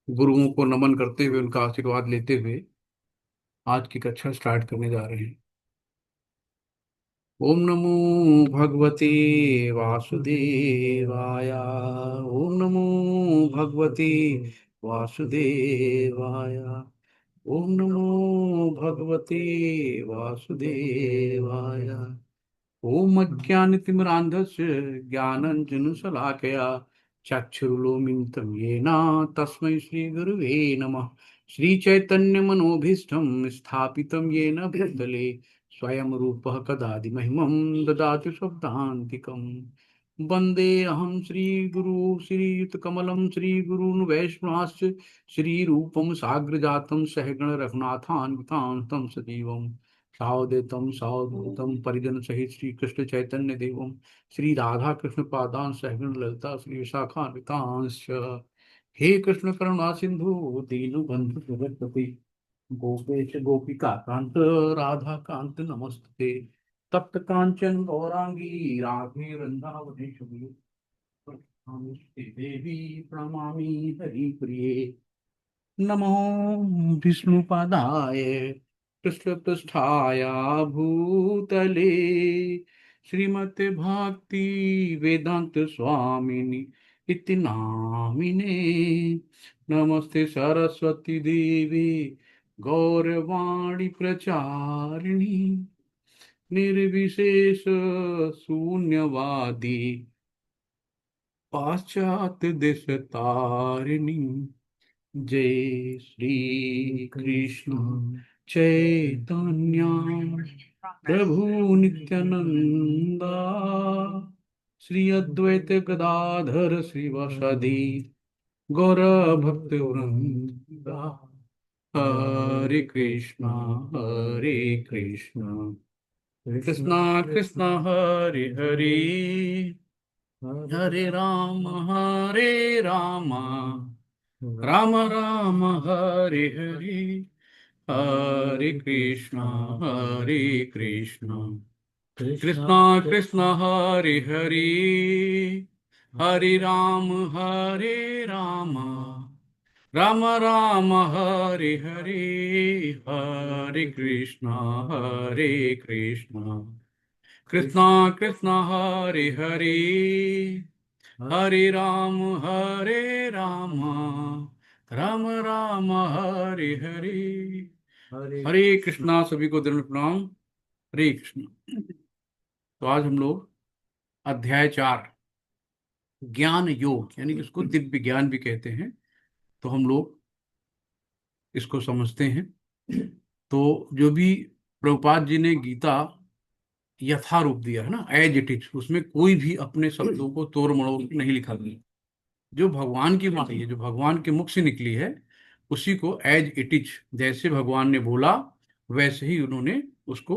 गुरुओं को नमन करते हुए, उनका आशीर्वाद लेते हुए आज की कक्षा स्टार्ट करने जा रहे हैं। ओम नमो भगवते वासुदेवाय। ओम नमो भगवते वासुदेवाय। ओम नमो भगवते वासुदेवाय। ओम अज्ञानतिमिरान्धस्य ज्ञानाञ्जनशलाकया चक्षुरुन्मीलितं येन तस्मै श्रीगुरुवे नमः। श्रीचैतन्यमनोभीष्टं स्थापितं येन भूतले स्वयं रूपः कदादिमहिमं ददाति स्वपदान्तिकम्। वन्देऽहं श्रीगुरु श्रीयुतकमलं श्रीगुरून् वैष्णवांश्च श्रीरूपं साग्रजातं सहगण रघुनाथान्वितां तं सजीवम् सावधूतं सावधूतं परिजन सहित श्री कृष्ण चैतन्य देवम श्री राधा कृष्ण पादान सहगण ललिता श्री विशाखान्वितांश्च। हे कृष्ण करुणा सिंधु दीनु बंधु जगत्पति गोपेश गोपिका कांत राधा कांत नमस्ते। तप्त कांचन गौरांगी राधे वृंदावनेश्वरी नमस्ते देवी प्रणमामि हरिप्रिये। नमो विष्णुपादाय कृष्णपृष्ठाय भूतले श्रीमते भक्ति वेदांत स्वामिनि इति नामिने। नमस्ते सरस्वती देवी गौरवाणी प्रचारिणी निर्विशेष शून्यवादी पाश्चात्य देश तारिणी। जय श्री कृष्ण चैतन्य प्रभु नित्यानंदा श्री अद्वैत गदाधर श्रीवासादि गौर भक्त वृंदा। हरे कृष्णा कृष्णा कृष्णा हरे हरे हरे राम राम राम हरे हरे। हरे कृष्णा कृष्णा कृष्णा हरे हरे हरे राम राम राम हरे हरे। हरे कृष्णा कृष्णा कृष्णा हरे हरे हरे राम राम राम हरे हरे। हरे कृष्णा। सभी को दंड प्रणाम। हरे कृष्ण। तो आज हम लोग अध्याय 4 ज्ञान योग यानी कि इसको दिव्य ज्ञान भी कहते हैं, तो हम लोग इसको समझते हैं। तो जो भी प्रभुपाद जी ने गीता यथारूप दिया है ना, एज इट इज, उसमें कोई भी अपने शब्दों को तोड़ मरोड़ के नहीं लिखा गया। जो भगवान की वाणी है, जो भगवान के मुख से निकली है, उसी को एज इट इज, जैसे भगवान ने बोला वैसे ही उन्होंने उसको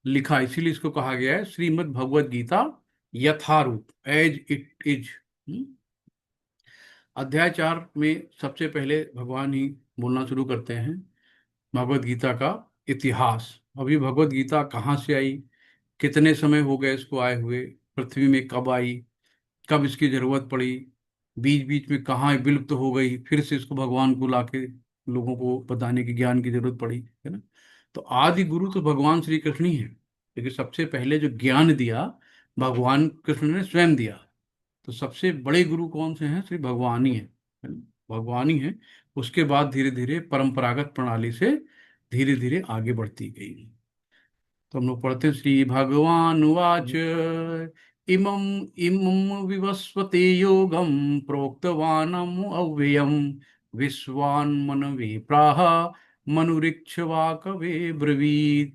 लिखा। इसीलिए इसको कहा गया है Shrimad Bhagavad Gita Yatharup, as it is. अध्याय 4 में सबसे पहले भगवान ही बोलना शुरू करते हैं भगवद गीता का इतिहास। अभी भगवद गीता कहाँ से आई, कितने समय हो गए इसको आए हुए, पृथ्वी में कब आई, कब इसकी जरूरत पड़ी, बीच बीच में कहाँ विलुप्त तो हो गई, फिर से इसको भगवान को लाके लोगों को बताने की, ज्ञान की जरूरत पड़ी, है ना। तो आदि गुरु तो भगवान श्री कृष्ण ही है, लेकिन सबसे पहले जो ज्ञान दिया भगवान कृष्ण ने स्वयं दिया। तो सबसे बड़े गुरु कौन से हैं? श्री भगवान ही है ना? भगवान ही है। उसके बाद धीरे धीरे परंपरागत प्रणाली से धीरे धीरे आगे बढ़ती गई। तो हम लोग पढ़ते हैं श्री भगवान उवाच इमं इमं विवस्वते योगं प्रोक्तवानम् अव्ययं विश्वान्मनवे प्राह मनुरिक्ष्वाकवे ब्रवीत्।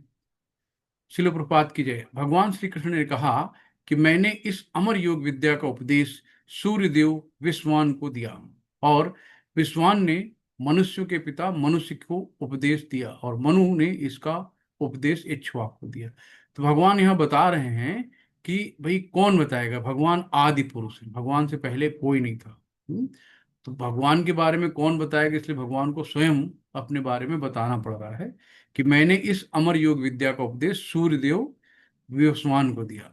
शिल प्रपात की जय। भगवान श्री कृष्ण ने कहा कि मैंने इस अमर योग विद्या का उपदेश सूर्यदेव विश्वान को दिया, और विश्वान ने मनुष्यों के पिता मनुष्य को उपदेश दिया, और मनु ने इसका उपदेश इक्ष्वाक को दिया। तो भगवान यहाँ बता रहे हैं कि भाई कौन बताएगा। भगवान आदि पुरुष है, भगवान से पहले कोई नहीं था। तो भगवान के बारे में कौन बताएगा, इसलिए भगवान को स्वयं अपने बारे में बताना पड़ रहा है कि मैंने इस अमर योग विद्या का उपदेश सूर्यदेव विवस्वान को दिया।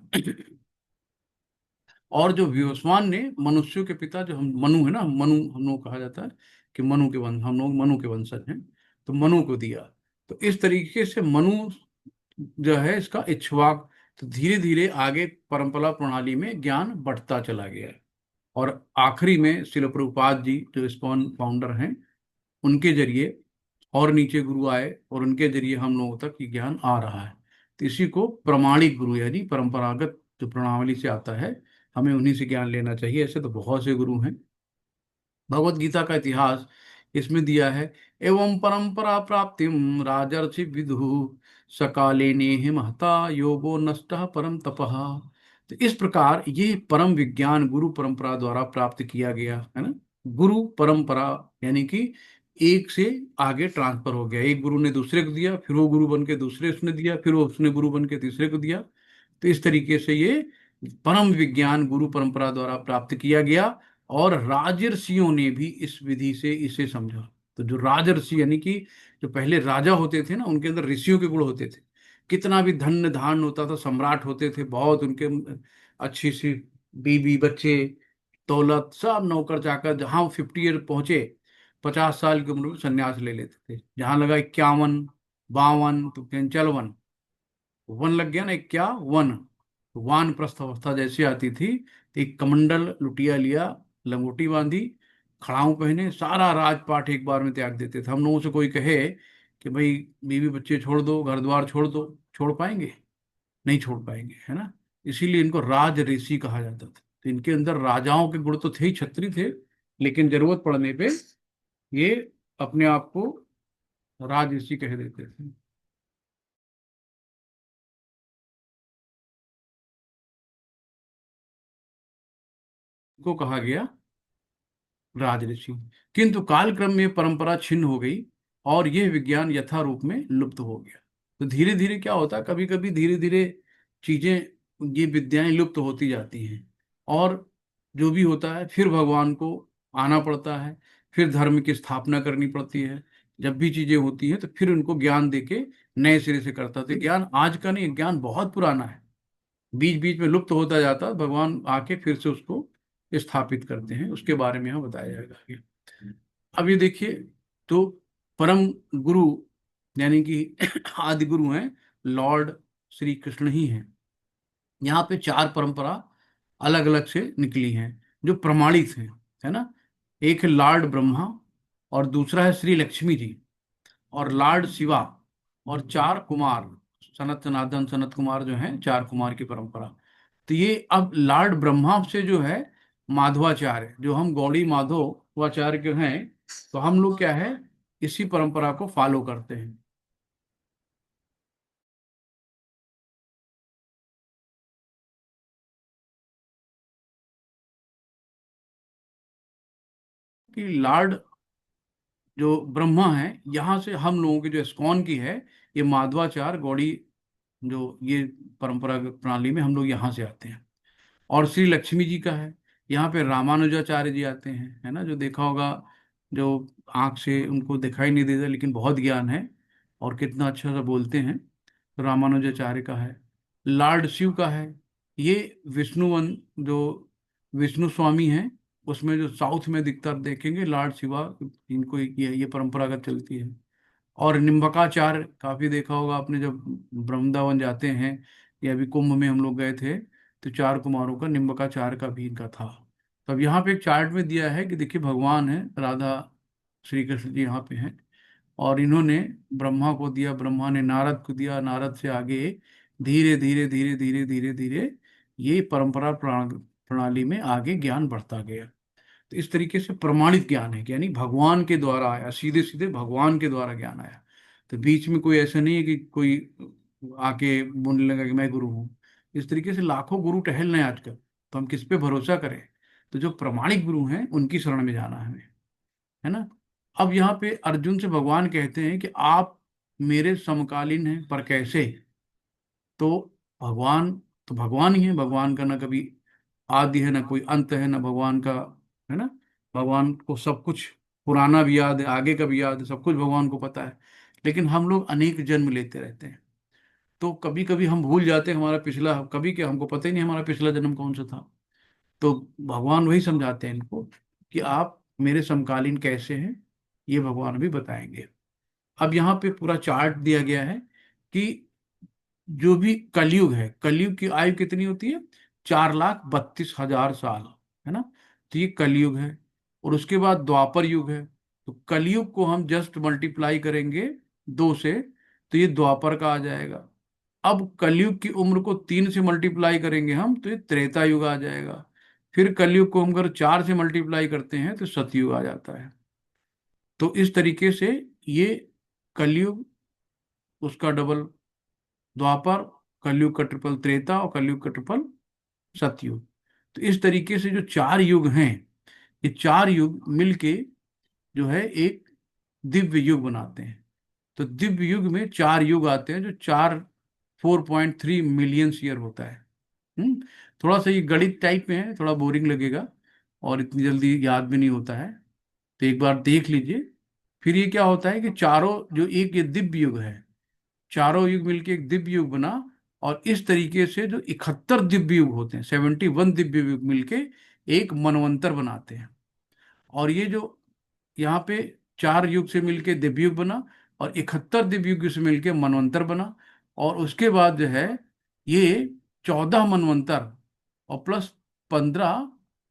और जो विवस्वान ने मनुष्यों के पिता, जो हम मनु है ना, मनु हम लोग कहा जाता है कि मनु के वंश, हम लोग मनु के वंशज हैं, तो मनु को दिया। तो इस तरीके से मनु जो है इसका इक्ष्वाक। तो धीरे धीरे आगे परंपरा प्रणाली में ज्ञान बढ़ता चला गया है। और आखिरी में शिल प्रभुपाद जी जो इस्कॉन फाउंडर हैं, उनके जरिए और नीचे गुरु आए और उनके जरिए हम लोगों तक ये ज्ञान आ रहा है। तो इसी को प्रमाणिक गुरु यानी परंपरागत जो प्रणावली से आता है, हमें उन्हीं से ज्ञान लेना चाहिए। ऐसे तो बहुत से गुरु हैं। भगवत गीता का इतिहास इसमें दिया है। एवं परंपरा प्राप्तिम राजर्षि विदु सकाले नेहि महता योगो नष्ट परम तपः। तो इस प्रकार ये परम विज्ञान गुरु परंपरा द्वारा प्राप्त किया गया है ना। गुरु परंपरा यानी कि एक से आगे ट्रांसफर हो गया, एक गुरु ने दूसरे को दिया, फिर वो गुरु बन के दूसरे उसने दिया, फिर वो उसने गुरु बन के तीसरे को दिया। तो इस तरीके से ये परम विज्ञान गुरु परंपरा द्वारा प्राप्त किया गया। और राजर्षियों ने भी इस विधि से इसे समझा। तो जो राजर्षि यानी कि जो पहले राजा होते थे ना, उनके अंदर ऋषियों के गुण होते थे। कितना भी धन धान होता था, सम्राट होते थे बहुत, उनके अच्छी सी बीबी बच्चे दौलत सब, नौकर चाकर, जहां 50 ईयर पहुंचे, 50 साल की उम्र में संन्यास ले लेते थे। जहां लगा 51 52 तो कहें चल वन, वन लग गया ना, एक क्या वन, वान प्रस्थ अवस्था जैसी आती थी, तो एक कमंडल लुटिया लिया, लंगोटी बांधी, खड़ाऊं पहने, सारा राजपाट एक बार में त्याग देते थे। हम लोगों से कोई कहे कि भाई बीवी बच्चे छोड़ दो, घर द्वार छोड़ दो, छोड़ पाएंगे? नहीं छोड़ पाएंगे, है ना। इसीलिए इनको राज ऋषि कहा जाता था। तो इनके अंदर राजाओं के गुण तो थे ही, छत्री थे, लेकिन जरूरत पड़ने पे ये अपने आप को राज ऋषि कह देते थे। को कहा गया राजऋषि। किंतु कालक्रम में परंपरा छिन्न हो गई और यह विज्ञान यथा रूप में लुप्त हो गया। तो धीरे धीरे क्या होता है, कभी कभी धीरे धीरे चीजें, ये विद्याएं लुप्त होती जाती हैं। और जो भी होता है फिर भगवान को आना पड़ता है, फिर धर्म की स्थापना करनी पड़ती है। जब भी चीजें होती हैं तो फिर उनको ज्ञान देके नए सिरे से करता था। ज्ञान आज का नहीं, ज्ञान बहुत पुराना है, बीच बीच में लुप्त होता जाता है, भगवान आके फिर से उसको स्थापित करते हैं। उसके बारे में यहाँ बताया जाएगा आगे। अब ये देखिए, तो परम गुरु यानी कि आदि गुरु हैं लॉर्ड श्री कृष्ण ही हैं। यहाँ पे चार परंपरा अलग अलग से निकली हैं जो प्रमाणित हैं, है ना। एक है लॉर्ड ब्रह्मा, और दूसरा है श्री लक्ष्मी जी, और लॉर्ड शिवा, और चार कुमार, सनत सनातन सनत कुमार जो हैं, चार कुमार की परंपरा। तो ये अब लॉर्ड ब्रह्मा से जो है माधवाचार्य, जो हम गौड़ी माधवाचार्य के हैं, तो हम लोग क्या है, इसी परंपरा को फॉलो करते हैं। कि लॉर्ड जो ब्रह्मा है, यहाँ से हम लोगों की जो इस्कॉन की है, ये माधवाचार्य गौड़ी जो ये परंपरा प्रणाली में हम लोग यहाँ से आते हैं। और श्री लक्ष्मी जी का है, यहाँ पे रामानुजाचार्य जी आते हैं, है ना, जो देखा होगा, जो आंख से उनको दिखाई नहीं देता लेकिन बहुत ज्ञान है और कितना अच्छा सा बोलते हैं। तो रामानुजाचार्य का है। लॉर्ड शिव का है, ये विष्णुवन जो विष्णु स्वामी हैं, उसमें जो साउथ में दिखता देखेंगे लॉर्ड शिवा, इनको ये परंपरागत चलती है। और निम्बकाचार्य काफी देखा होगा आपने, जब वृंदावन जाते हैं या अभी कुंभ में हम लोग गए थे, तो चार कुमारों का निम्बकाचार्य का भी इनका था। तो अब यहाँ पे एक चार्ट में दिया है कि देखिए भगवान है, राधा श्री कृष्ण जी यहाँ पे हैं, और इन्होंने ब्रह्मा को दिया, ब्रह्मा ने नारद को दिया, नारद से आगे धीरे धीरे धीरे धीरे धीरे धीरे ये परंपरा प्रणाली में आगे ज्ञान बढ़ता गया। तो इस तरीके से प्रमाणित ज्ञान है, यानी भगवान के द्वारा आया, सीधे सीधे भगवान के द्वारा ज्ञान आया। तो बीच में कोई ऐसा नहीं है कि कोई आके बोलने लगा कि मैं गुरु हूँ। इस तरीके से लाखों गुरु टहल रहे हैं आजकल, तो हम किस पे भरोसा करें। तो जो प्रमाणिक गुरु हैं उनकी शरण में जाना है हमें, है ना। अब यहाँ पे अर्जुन से भगवान कहते हैं कि आप मेरे समकालीन हैं, पर कैसे। तो भगवान तो भगवान ही है, भगवान का ना कभी आदि है ना कोई अंत है ना भगवान का, है ना। भगवान को सब कुछ पुराना भी याद है, आगे का भी याद है, सब कुछ भगवान को पता है। लेकिन हम लोग अनेक जन्म लेते रहते हैं, तो कभी कभी हम भूल जाते हैं हमारा पिछला, कभी क्या हमको पता ही नहीं हमारा पिछला जन्म कौन सा था। तो भगवान वही समझाते हैं इनको कि आप मेरे समकालीन कैसे हैं, ये भगवान भी बताएंगे। अब यहाँ पे पूरा चार्ट दिया गया है कि जो भी कलयुग है, कलयुग की आयु कितनी होती है? 4,32,000 साल, है ना। तो ये कलयुग है। और उसके बाद द्वापर युग है। तो कलयुग को हम जस्ट मल्टीप्लाई करेंगे 2 से, तो ये द्वापर का आ जाएगा। अब कलयुग की उम्र को 3 से मल्टीप्लाई करेंगे हम, तो ये त्रेता युग आ जाएगा। फिर कलयुग को हम अगर 4 से मल्टीप्लाई करते हैं तो सतयुग आ जाता है। तो इस तरीके से ये कलयुग, उसका डबल द्वापर, कलयुग का ट्रिपल त्रेता, और कलयुग का ट्रिपल सतयुग। तो इस तरीके से जो 4 युग हैं, ये 4 युग मिलके जो है एक दिव्य युग बनाते हैं। तो दिव्य युग में 4 युग आते हैं, जो 4.3 मिलियन ईयर होता है। हम्म थोड़ा सा ये गणित टाइप में है, थोड़ा बोरिंग लगेगा और इतनी जल्दी याद भी नहीं होता है। तो एक बार देख लीजिए। फिर ये क्या होता है कि चारों जो एक ये दिव्य युग है, चारों युग मिलके एक दिव्य युग बना। और इस तरीके से जो 71 दिव्य युग होते हैं, 71 दिव्य युग मिलके एक मनवंतर बनाते हैं। और ये जो यहाँ पे 4 युग से मिलके दिव्य युग बना, और 71 दिव्य युग से मिलके मनवंतर बना। और उसके बाद जो है ये 14 मनवंतर और प्लस 15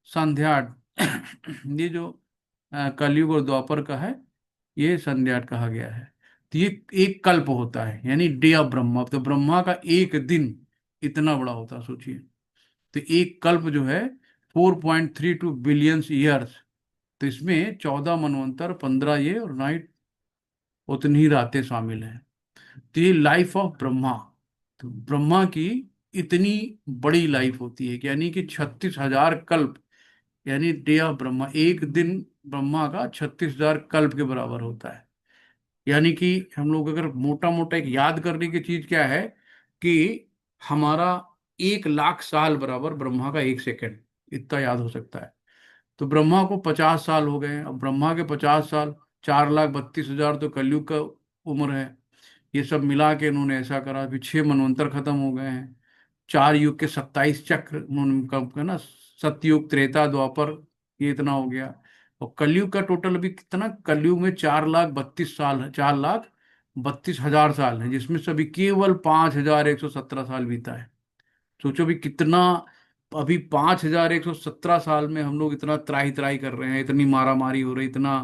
संध्याट ये जो कलयुग और द्वापर का है, ये संध्याट कहा गया है। तो ये एक कल्प होता है, यानी डे ऑफ ब्रह्मा। तो ब्रह्मा का एक दिन इतना बड़ा होता है, सोचिए। तो एक कल्प जो है 4.32 बिलियन ईयर्स। तो इसमें 14 मनवंतर, 15 ये, और नाइट उतनी ही रातें शामिल हैं। तो ये लाइफ ऑफ ब्रह्मा। तो ब्रह्मा की इतनी बड़ी लाइफ होती है कि यानी कि 36,000 कल्प, यानी डे ऑफ ब्रह्मा, एक दिन ब्रह्मा का 36,000 कल्प के बराबर होता है। यानी कि हम लोग अगर मोटा मोटा एक याद करने की चीज क्या है कि हमारा 1,00,000 साल बराबर ब्रह्मा का 1 सेकंड, इतना याद हो सकता है। तो ब्रह्मा को 50 साल हो गए हैं। अब ब्रह्मा के 50 साल, 4,32,000 तो कलयुग का उम्र है। ये सब मिला के इन्होंने ऐसा करा। फिर 6 मनवंतर खत्म हो गए हैं। 4 युग के 27 चक्र उन्होंने कब का ना, सतयुग, त्रेता, द्वापर, ये इतना हो गया। और कलयुग का टोटल अभी कितना, कलयुग में 4,32 साल है, 4,32,000 साल है, जिसमें से अभी केवल 5,117 साल बीता है। सोचो भी कितना। अभी 5,117 साल में हम लोग इतना त्राही त्राही कर रहे हैं, इतनी मारा मारी हो रही, इतना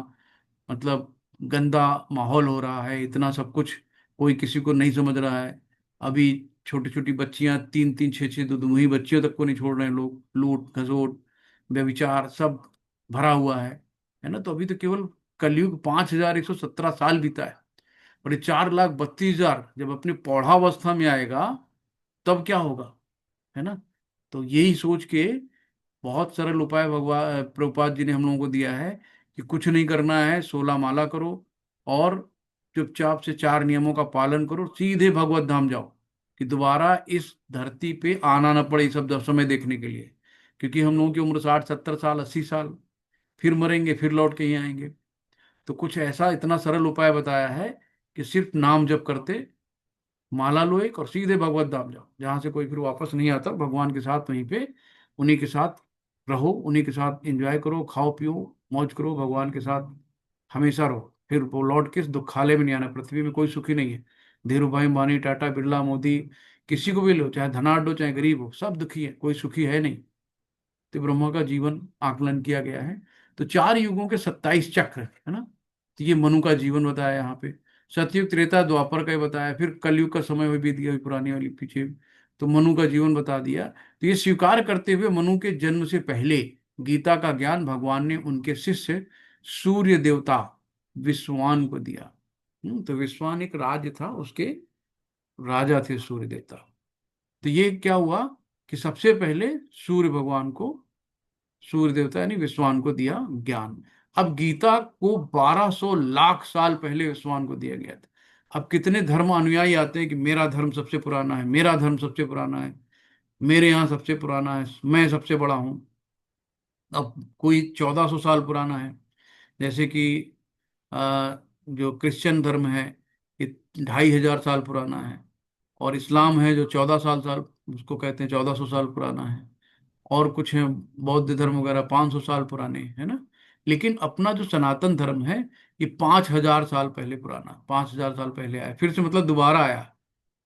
मतलब गंदा माहौल हो रहा है, इतना सब कुछ, कोई किसी को नहीं समझ रहा है। अभी छोटी छोटी बच्चियां, 3-3, 6-6, दो दो ही बच्चियों तक को नहीं छोड़ रहे हैं लोग। लूट खसोट, व्यभिचार सब भरा हुआ है ना। तो अभी तो केवल कलयुग 5,117 साल बीता है। और ये 4,32,000 जब अपनी पौढ़ावस्था में आएगा, तब क्या होगा, है ना। तो यही सोच के बहुत सरल उपाय भगवान प्रभुपाद जी ने हम लोगों को दिया है कि कुछ नहीं करना है, 16 माला करो और चुपचाप से 4 नियमों का पालन करो, सीधे भगवत धाम जाओ, कि दोबारा इस धरती पे आना ना पड़े ये सब समय देखने के लिए। क्योंकि हम लोगों की उम्र 60-70 साल, 80 साल, फिर मरेंगे, फिर लौट के ही आएंगे। तो कुछ ऐसा इतना सरल उपाय बताया है कि सिर्फ नाम जप करते, माला लो एक, और सीधे भगवत धाम जाओ, जहां से कोई फिर वापस नहीं आता। भगवान के साथ वहीं पे उन्हीं के साथ रहो, उन्हीं के साथ एंजॉय करो, खाओ पियो, मौज करो, भगवान के साथ हमेशा रहो। फिर वो लौट के इस दुखालय में नहीं आना। पृथ्वी में कोई सुखी नहीं है। धीरू भाई अंबानी, टाटा, बिरला, मोदी, किसी को भी लो, चाहे धनाढ़ हो चाहे गरीब हो, सब दुखी है, कोई सुखी है नहीं। तो ब्रह्मा का जीवन आकलन किया गया है। तो 4 युगों के 27 चक्र है ना। तो ये मनु का जीवन बताया यहाँ पे। सतयुग, त्रेता, द्वापर का ही बताया। फिर कलयुग का समय भी बीत गया, अभी पुरानी वाली पीछे। तो मनु का जीवन बता दिया। तो ये स्वीकार करते हुए मनु के जन्म से पहले गीता का ज्ञान भगवान ने उनके शिष्य सूर्य देवता विश्वान को दिया। तो विश्वान एक राज्य था, उसके राजा थे सूर्य देवता। तो ये क्या हुआ कि सबसे पहले सूर्य भगवान को, सूर्य देवता यानी विश्वान को दिया ज्ञान। अब गीता को 1,200 लाख साल पहले विश्वान को दिया गया था। अब कितने धर्म अनुयायी आते हैं कि मेरा धर्म सबसे पुराना है, मेरा धर्म सबसे पुराना है, मेरे यहाँ सबसे पुराना है, मैं सबसे बड़ा हूँ। अब कोई 1,400 साल पुराना है, जैसे कि जो क्रिश्चियन धर्म है, ये 2,500 साल पुराना है। और इस्लाम है जो 14 साल साल, उसको कहते हैं 1,400 साल पुराना है। और कुछ हैं बौद्ध धर्म वगैरह 500 साल पुराने, है ना। लेकिन अपना जो सनातन धर्म है ये 5,000 साल पहले पुराना, 5,000 साल पहले आया, फिर से मतलब दोबारा आया।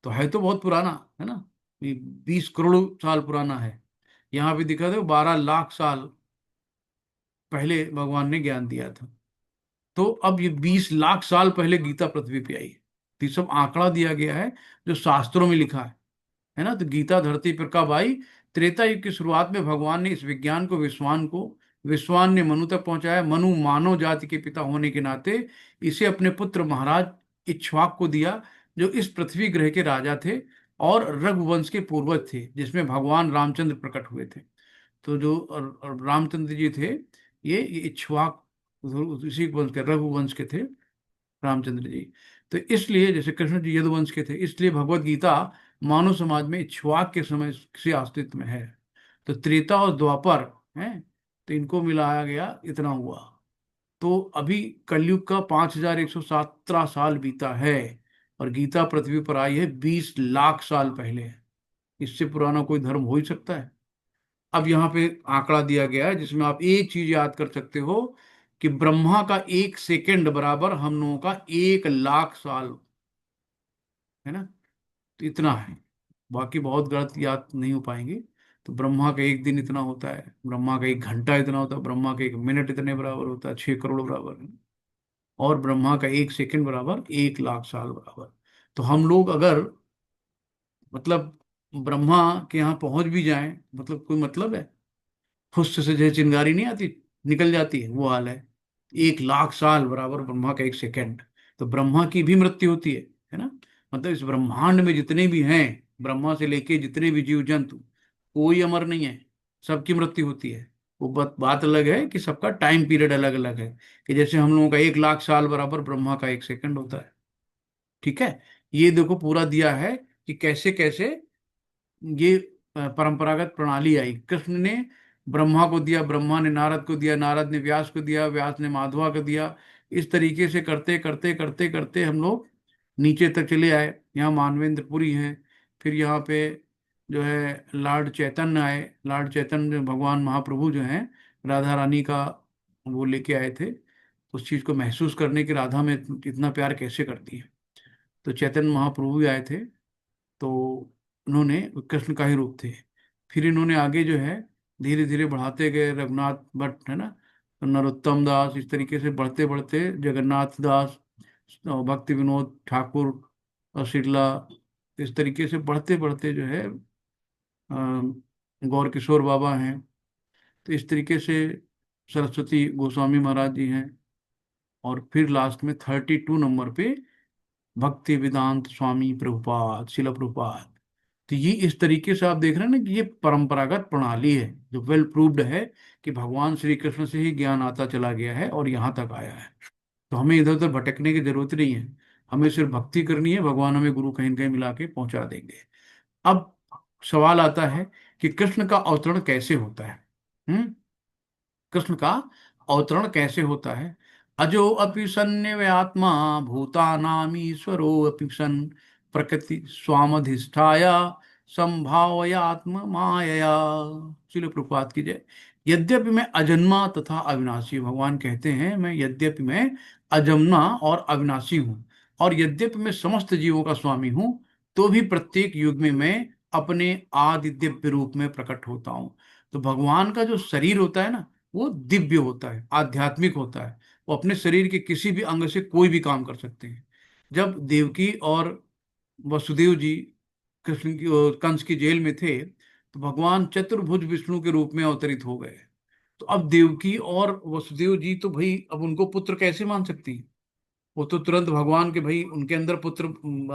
तो है तो बहुत पुराना, है ना। ये 20 करोड़ साल पुराना है। यहाँ भी दिखा दो 12 लाख साल पहले भगवान ने ज्ञान दिया था। तो अब ये 20 लाख साल पहले गीता पृथ्वी पे आई। तो ये सब आंकड़ा दिया गया है जो शास्त्रों में लिखा है ना। तो गीता धरती पर कब आई? त्रेता युग की शुरुआत में भगवान ने इस विज्ञान को विश्वान ने मनु तक पहुंचाया। मनु मानव जाति के पिता होने के नाते इसे अपने पुत्र महाराज इक्ष्वाक को दिया, जो इस पृथ्वी ग्रह के राजा थे और रघुवंश के पूर्वज थे, जिसमें भगवान रामचंद्र प्रकट हुए थे। तो जो रामचंद्र जी थे ये इक्ष्वाक इसी वंश के, रघुवंश के थे रामचंद्र जी। तो इसलिए जैसे कृष्ण जी यदुवंश के थे, इसलिए भगवत गीता मानव समाज में इक्ष्वाक के समय से अस्तित्व में है। तो त्रेता और द्वापर है, तो इनको मिलाया गया, इतना हुआ। तो अभी कलयुग का 5,117 साल बीता है और गीता पृथ्वी पर आई है 20 लाख साल पहले। इससे पुराना कोई धर्म हो ही सकता है? अब यहाँ पे आंकड़ा दिया गया है जिसमें आप एक चीज याद कर सकते हो कि ब्रह्मा का 1 सेकंड बराबर हम लोगों का 1 लाख साल, है ना। तो इतना है, बाकी बहुत गलत याद नहीं हो पाएंगे। तो ब्रह्मा का एक दिन इतना होता है, ब्रह्मा का 1 घंटा इतना होता है, ब्रह्मा का 1 मिनट इतने बराबर होता है, 6 करोड़ बराबर है। और ब्रह्मा का 1 सेकंड बराबर 1 लाख साल बराबर। तो हम लोग अगर मतलब ब्रह्मा के यहाँ पहुंच भी जाएं, मतलब कोई मतलब है? फुस से जैसे चिंगारी नहीं आती, निकल जाती है, वो हाल है। 1 लाख साल बराबर ब्रह्मा का 1 सेकंड। तो ब्रह्मा की भी मृत्यु होती है ना। मतलब इस ब्रह्मांड में जितने भी हैं, ब्रह्मा से लेके जितने भी जीव जंतु, कोई अमर नहीं है, सबकी मृत्यु होती है। वो बात अलग है कि सबका टाइम पीरियड अलग अलग है, कि जैसे हम लोगों का 1 लाख साल बराबर ब्रह्मा का 1 सेकंड होता है। ठीक है। ये देखो पूरा दिया है कि कैसे कैसे ये परंपरागत प्रणाली आई। कृष्ण ने ब्रह्मा को दिया, ब्रह्मा ने नारद को दिया, नारद ने व्यास को दिया, व्यास ने माधवा को दिया। इस तरीके से करते करते करते करते हम लोग नीचे तक चले आए। यहाँ मानवेंद्रपुरी है, फिर यहाँ पे जो है लॉर्ड चैतन्य आए। लॉर्ड चैतन्य भगवान महाप्रभु जो हैं, राधा रानी का वो लेके आए थे, उस चीज को महसूस करने की राधा में इतना प्यार कैसे करती है। तो चैतन्य महाप्रभु भी आए थे, तो उन्होंने कृष्ण का ही रूप थे। फिर इन्होंने आगे जो है धीरे धीरे बढ़ाते गए, रघुनाथ भट्ट, है ना, नरोत्तम दास, इस तरीके से बढ़ते बढ़ते जगन्नाथ दास, भक्ति विनोद ठाकुर और शिरला, इस तरीके से बढ़ते बढ़ते जो है गौर किशोर बाबा हैं। तो इस तरीके से सरस्वती गोस्वामी महाराज जी हैं। और फिर लास्ट में 32 नंबर पे भक्ति वेदांत स्वामी प्रभुपाद, शिला प्रभुपाद। तो ये इस तरीके से आप देख रहे हैं ना कि ये परंपरागत प्रणाली है जो वेल प्रूव्ड है कि भगवान श्री कृष्ण से ही ज्ञान आता चला गया है और यहाँ तक आया है। तो हमें इधर उधर भटकने की जरूरत नहीं है, हमें सिर्फ भक्ति करनी है, भगवान हमें गुरु कहीं न कहीं मिला के पहुंचा देंगे। अब सवाल आता है कि कृष्ण का अवतरण कैसे होता है। हम्म कृष्ण का अवतरण कैसे होता है? अजो अपि सन्निव्यात्मा भूतानामीश्वरो अपि सन् प्रकृति स्वामधिष्ठाय संभावयात्म मायया। चलिए प्रभुपाद की जय। यद्यपि मैं अजन्मा तथा अविनाशी, भगवान कहते हैं मैं यद्यपि मैं अजन्मा और अविनाशी हूँ, और यद्यपि मैं समस्त जीवों का स्वामी हूँ, तो भी प्रत्येक युग में मैं अपने आदि दिव्य रूप में प्रकट होता हूँ। तो भगवान का जो शरीर होता है ना, वो दिव्य होता है, आध्यात्मिक होता है। वो अपने शरीर के किसी भी अंग से कोई भी काम कर सकते हैं। जब देवकी और वसुदेव जी कृष्ण की कंस की जेल में थे, तो भगवान चतुर्भुज विष्णु के रूप में अवतरित हो गए। तो अब देवकी और वसुदेव जी तो भाई अब उनको पुत्र कैसे मान सकती हैं? वो तो तुरंत भगवान के, भाई उनके अंदर पुत्र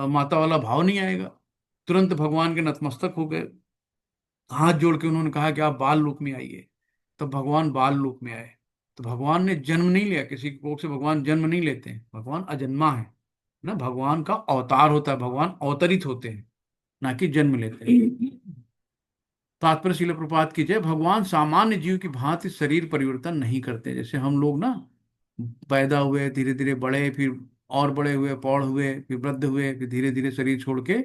माता वाला भाव नहीं आएगा। तुरंत भगवान के नतमस्तक हो गए, हाथ जोड़ के उन्होंने कहा कि आप बाल रूप में आइए। तब भगवान बाल रूप में आए। तो भगवान ने जन्म नहीं लिया, किसी कोख से भगवान जन्म नहीं लेते हैं, भगवान अजन्मा है ना। भगवान का अवतार होता है, भगवान अवतरित होते हैं, ना कि जन्म लेते हैं। तात्पर्य शिल प्रपात की जय। भगवान सामान्य जीव की भांति शरीर परिवर्तन नहीं करते, जैसे हम लोग ना पैदा हुए, धीरे धीरे बड़े, फिर और बड़े हुए, पौड़ हुए, फिर वृद्ध हुए, फिर धीरे धीरे शरीर छोड़ के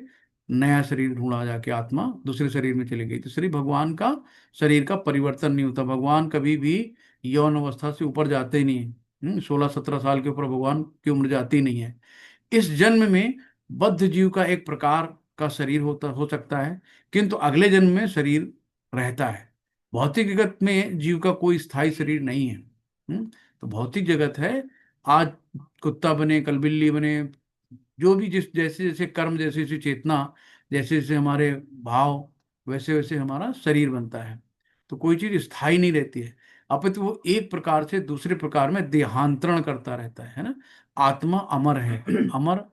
नया शरीर ढूंढा जाके आत्मा दूसरे शरीर में चली गई। तो शरीर भगवान का, शरीर का परिवर्तन नहीं होता। भगवान कभी भी यौन अवस्था से ऊपर जाते ही नहीं है। 16-17 साल के ऊपर भगवान की उम्र जाती नहीं है। इस जन्म में बद्ध जीव का एक प्रकार का शरीर हो सकता है, किंतु अगले जन्म में शरीर रहता है। भौतिक जगत में जीव का कोई स्थायी शरीर नहीं है। तो भौतिक जगत है, आज कुत्ता बने, कल बिल्ली बने, जो भी जिस जैसे जैसे कर्म, जैसे जैसे चेतना, जैसे जैसे हमारे भाव, वैसे वैसे हमारा शरीर बनता है। तो कोई चीज स्थायी नहीं रहती है, अपितु वो एक प्रकार से दूसरे प्रकार में देहांतरण करता रहता है ना। आत्मा अमर है, अमर,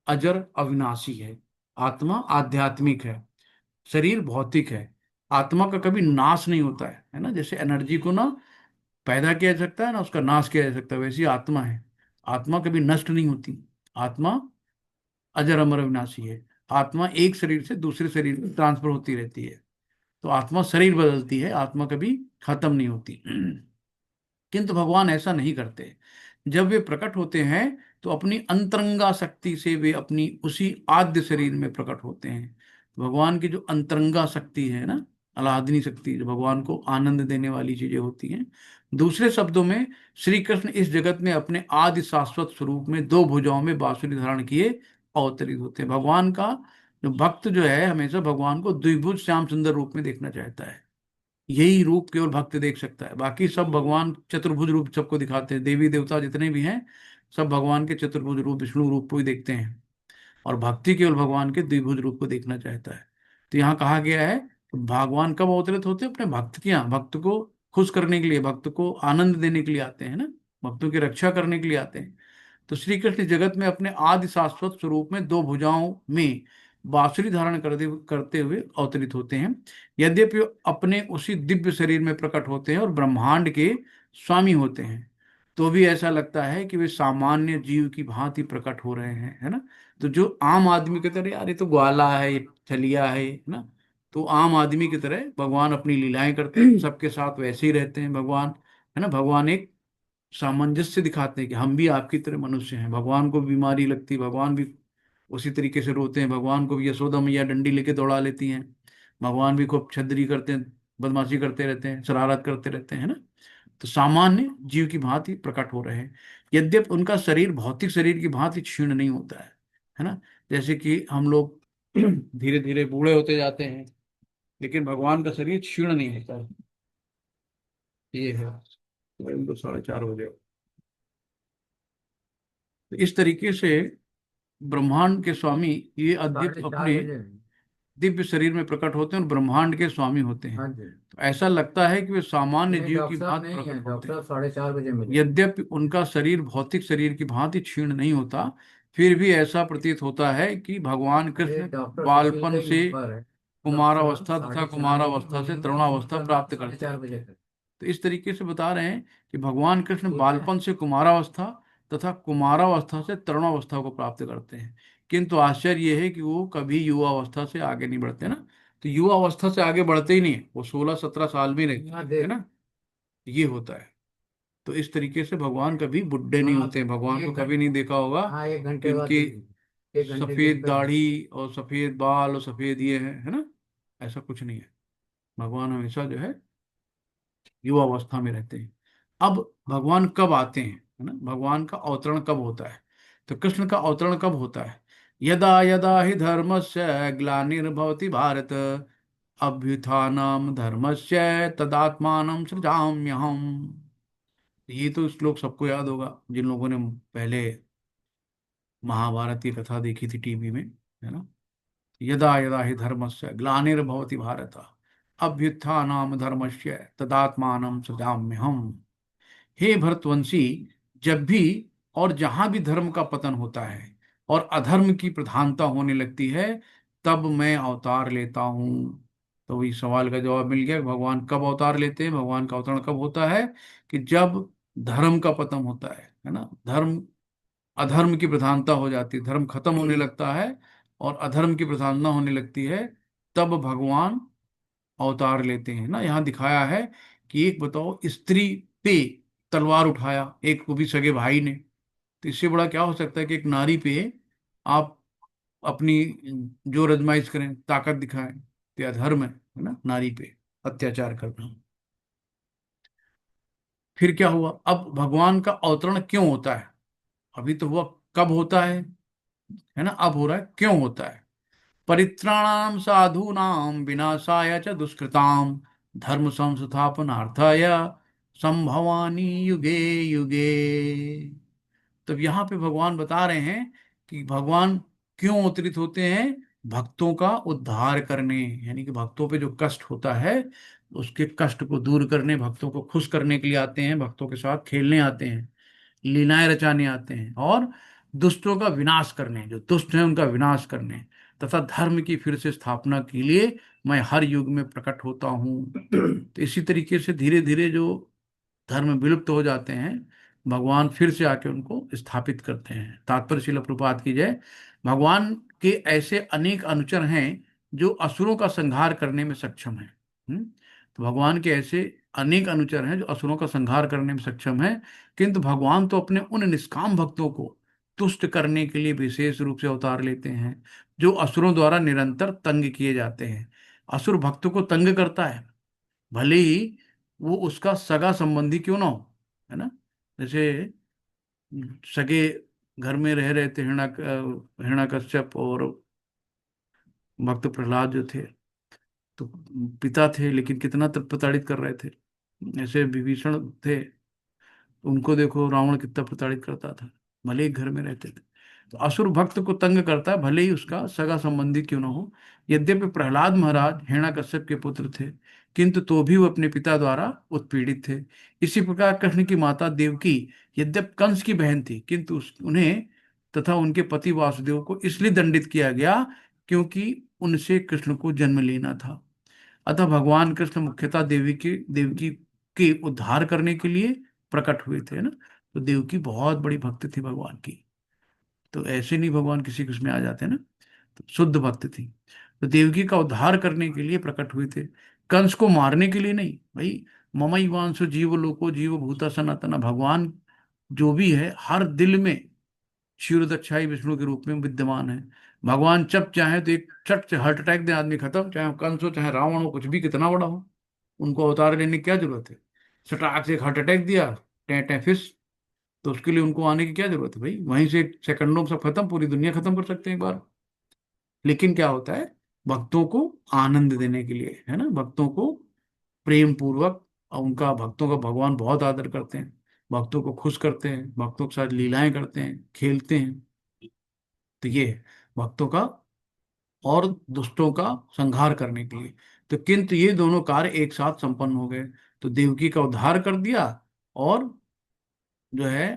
अजर, अविनाशी है। आत्मा आध्यात्मिक है, शरीर भौतिक है। आत्मा का कभी नाश नहीं होता है ना। जैसे एनर्जी को ना पैदा किया जा सकता है ना उसका नाश किया जा सकता है, वैसी आत्मा है। आत्मा कभी नष्ट नहीं होती। आत्मा अजर अमर अविनाशी है। आत्मा एक शरीर से दूसरे शरीर में ट्रांसफर होती रहती है। तो आत्मा शरीर बदलती है, आत्मा कभी खत्म नहीं होती। किंतु भगवान ऐसा नहीं करते। जब वे प्रकट होते हैं तो अपनी अंतरंगा शक्ति से वे अपनी उसी आद्य शरीर में प्रकट होते हैं। भगवान की जो अंतरंगा शक्ति है ना, अलादनी शक्ति, जो भगवान को आनंद देने वाली चीजें होती हैं। दूसरे शब्दों में, श्री कृष्ण इस जगत में अपने आदि शाश्वत स्वरूप में दो भुजाओं में बांसुरी धारण किए अवतरित होते हैं। भगवान का जो भक्त जो है हमेशा भगवान को द्विभुज श्याम सुंदर रूप में देखना चाहता है। यही रूप केवल भक्त देख सकता है। बाकी सब भगवान चतुर्भुज रूप सबको दिखाते हैं, देवी देवता जितने भी हैं सब भगवान के चतुर्भुज रूप, विष्णु रूप को ही देखते हैं। और भक्ति केवल भगवान के द्विभुज रूप को देखना चाहता है। तो यहाँ कहा गया है कि भगवान कब अवतरित होते हैं? अपने भक्त के यहाँ, भक्त को खुश करने के लिए, भक्त को आनंद देने के लिए आते हैं ना, भक्तों की रक्षा करने के लिए आते हैं। तो श्री कृष्ण जगत में अपने आदि शाश्वत स्वरूप में दो भुजाओं में बांसुरी धारण करते हुए अवतरित होते हैं। यद्यपि वे अपने उसी दिव्य शरीर में प्रकट होते हैं और ब्रह्मांड के स्वामी होते हैं, तो भी ऐसा लगता है कि वे सामान्य जीव की भांति प्रकट हो रहे हैं, है ना। तो जो आम आदमी की तरह, यार ये तो ग्वाला है, ये छलिया है ना, तो आम आदमी की तरह भगवान अपनी लीलाएं करते हैं, सबके साथ वैसे ही रहते हैं भगवान, है ना। भगवान एक सामंजस्य दिखाते हैं कि हम भी आपकी तरह मनुष्य हैं। भगवान को बीमारी लगती, भगवान भी उसी तरीके से रोते हैं। भगवान को भी यशोदा मैया डंडी लेके दौड़ा लेती हैं। भगवान भी खूब छदरी करते हैं, बदमाशी करते रहते हैं, शरारत करते रहते हैं, है ना। तो सामान्य जीव की भांति प्रकट हो रहे हैं। यद्यपि उनका शरीर भौतिक शरीर की भांति क्षीण नहीं होता है ना। जैसे कि हम लोग धीरे धीरे बूढ़े होते जाते हैं, लेकिन भगवान का शरीर क्षीण नहीं होता है। ये है, तो 4:30 बजे। तो इस तरीके से ब्रह्मांड के स्वामी ये अद्वित अपने दिव्य शरीर में प्रकट होते हैं और ब्रह्मांड के स्वामी होते हैं। हाँ जी। तो ऐसा लगता है कि वे सामान्य नहीं जीव की डॉक्टर साहब भांति नहीं है, प्रकट होते डॉक्टर हैं। साहब 4:30 मिले। यद्यपि उनका शरीर भौतिक शरीर की भांति क्षीण नहीं होता, फिर भी ऐसा प्रतीत होता है कि भगवान अरे कृष्ण डॉक्टर सुशील का बालपन ही से नंबर है। मतलब सर कुमारावस्था तथा 4:30 नहीं, कुमारावस्था से मिनिमम तरुणावस्था मतलब प्राप्त साढ़े करते चार हैं। बजे तक तो इस तरीके से बता रहे हैं कि भगवान कृष्ण ठीक है। बालपन से कुमारावस्था तथा कुमारावस्था से तरुणावस्था को प्राप्त करते हैं। किंतु आश्चर्य यह है कि वो कभी युवावस्था से आगे नहीं बढ़ते ना। तो युवावस्था से आगे बढ़ते ही नहीं है, वो 16-17 साल में रहते हाँ हैं देख। ना। ये होता है। तो इस तरीके से भगवान कभी बुढ़े नहीं हाँ होते हैं। भगवान को एक कभी घंटे, नहीं देखा होगा हाँ एक कि घंटे बाद उनकी दिख, 1 घंटे दिन सफेद पे। दाढ़ी और सफेद बाल और सफेद ये है ना। ऐसा कुछ नहीं है। भगवान हमेशा जो है युवावस्था में रहते हैं। अब भगवान कब आते हैं, है ना, भगवान का अवतरण कब होता है? तो कृष्ण का अवतरण कब होता है? यदा यदा ही धर्मस्य ग्लानिर्भवति भारत, अभ्युत्थानम धर्मस्य तदात्मानं सृजाम्यहम्। ये तो श्लोक सबको याद होगा जिन लोगों ने पहले महाभारत की कथा देखी थी टीवी में, है ना। यदा यदा हि धर्मस्य ग्लानिर्भवति भारत, अभ्युत्थानम धर्मस्य तदात्मानं सृजाम्यहम्। हे भरतवंशी, जब भी और जहां भी धर्म का पतन होता है और अधर्म की प्रधानता होने लगती है, तब मैं अवतार लेता हूं। तो वही सवाल का जवाब मिल गया। भगवान कब अवतार लेते हैं, भगवान का अवतरण कब होता है? कि जब धर्म का पतन होता है ना। धर्म, अधर्म की प्रधानता हो जाती है, धर्म खत्म होने लगता है और अधर्म की प्रधानता होने लगती है, तब भगवान अवतार लेते हैं ना। यहाँ दिखाया है कि एक बताओ, स्त्री पे तलवार उठाया, एक को भी सगे भाई ने। तो इससे बड़ा क्या हो सकता है कि एक नारी पे आप अपनी जोर आजमाइश करें, ताकत दिखाएं, तो यह अधर्म है ना, नारी पे अत्याचार करना। फिर क्या हुआ, अब भगवान का अवतरण क्यों होता है? अभी तो हुआ, कब होता है ना, अब हो रहा है क्यों होता है। परित्राणाम साधूनाम विनाशाय च दुष्कृताम धर्म संस्थापनार्थाय संभवानी युगे युगे। तो यहाँ पे भगवान बता रहे हैं कि भगवान क्यों अवतरित होते हैं, भक्तों का उद्धार करने, यानी कि भक्तों पे जो कष्ट होता है उसके कष्ट को दूर करने, भक्तों को खुश करने के लिए आते हैं, भक्तों के साथ खेलने आते हैं, लीलाएं रचाने आते हैं, और दुष्टों का विनाश करने, जो दुष्ट हैं उनका विनाश करने, तथा धर्म की फिर से स्थापना के लिए मैं हर युग में प्रकट होता हूँ। तो इसी तरीके से धीरे धीरे जो धर्म विलुप्त हो जाते हैं, भगवान फिर से आके उनको स्थापित करते हैं। तात्पर्य शिल प्रपात की जय। भगवान के ऐसे अनेक अनुचर हैं जो असुरों का संहार करने में सक्षम हैं। तो भगवान के ऐसे अनेक अनुचर हैं जो असुरों का संहार करने में सक्षम हैं, किंतु भगवान तो अपने उन निष्काम भक्तों को तुष्ट करने के लिए विशेष रूप से अवतार लेते हैं, जो असुरों द्वारा निरंतर तंग किए जाते हैं। असुर भक्त को तंग करता है, भले ही वो उसका सगा संबंधी क्यों ना हो, है ना। जैसे सगे घर में रह रहे थे हिरण्यकश्यप और भक्त प्रहलाद जो थे, तो पिता थे लेकिन कितना प्रताड़ित कर रहे थे। ऐसे विभीषण थे, उनको देखो रावण कितना प्रताड़ित करता था, भले ही घर में रहते थे। तो असुर भक्त को तंग करता है, भले ही उसका सगा संबंधी क्यों ना हो। यद्यपि प्रहलाद महाराज हिरण्यकश्यप के पुत्र थे, किंतु तो भी वो अपने पिता द्वारा उत्पीड़ित थे। इसी प्रकार कृष्ण की माता देवकी यद्यप कंस की बहन थी, किंतु उन्हें तथा उनके पति वासुदेव को इसलिए दंडित किया गया क्योंकि उनसे कृष्ण को जन्म लेना था। अतः भगवान कृष्ण मुख्यतः देवकी के उद्धार करने के लिए प्रकट हुए थे ना। तो देवकी बहुत बड़ी भक्त थी भगवान की, तो ऐसे नहीं भगवान किसी के उसमें आ जाते ना, तो शुद्ध भक्त थी। तो देवकी का उद्धार करने के लिए प्रकट हुए थे, कंस को मारने के लिए नहीं भाई। ममई वांसो जीव लोको जीव भूता सनातना, भगवान जो भी है हर दिल में क्षीरोदक्षाई विष्णु के रूप में विद्यमान है। भगवान जब चाहे तो एक छट से हार्ट अटैक दे, आदमी खत्म, चाहे वो कंस हो चाहे रावण हो, कुछ भी कितना बड़ा हो, उनको अवतार लेने की क्या जरूरत है। सटाक से एक हार्ट अटैक दिया, टें टें फिस, तो उसके लिए उनको आने की क्या जरूरत है भाई, वहीं से सेकंडों में सब खत्म, पूरी दुनिया खत्म कर सकते हैं एक बार। लेकिन क्या होता है, भक्तों को आनंद देने के लिए, है ना, भक्तों को प्रेम पूर्वक, और उनका भक्तों का भगवान बहुत आदर करते हैं, भक्तों को खुश करते हैं, भक्तों के साथ लीलाएं करते हैं, खेलते हैं। तो ये है भक्तों का और दुष्टों का संहार करने के लिए। तो किंतु ये दोनों कार्य एक साथ संपन्न हो गए, तो देवकी का उद्धार कर दिया और जो है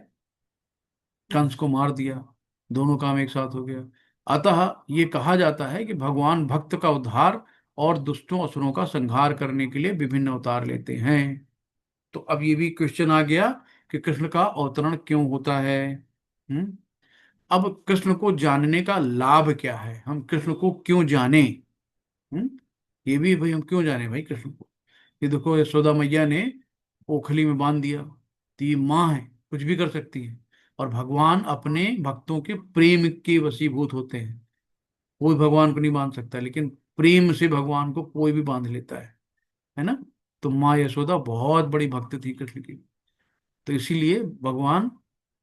कंस को मार दिया, दोनों काम एक साथ हो गया। अतः ये कहा जाता है कि भगवान भक्त का उद्धार और दुष्टों असुरों का संहार करने के लिए विभिन्न अवतार लेते हैं। तो अब ये भी क्वेश्चन आ गया कि कृष्ण का अवतरण क्यों होता है। हम्म अब कृष्ण को जानने का लाभ क्या है, हम कृष्ण को क्यों जाने। हम्म ये भी भाई, हम क्यों जाने भाई कृष्ण को। ये देखो यशोदा मैया ने ओखली में बांध दिया, तो ये माँ है, कुछ भी कर सकती है, और भगवान अपने भक्तों के प्रेम के वशीभूत होते हैं। कोई भगवान को नहीं बांध सकता, लेकिन प्रेम से भगवान को कोई भी बांध लेता है ना। तो माँ यशोदा बहुत बड़ी भक्त थी कृष्ण की, तो इसीलिए भगवान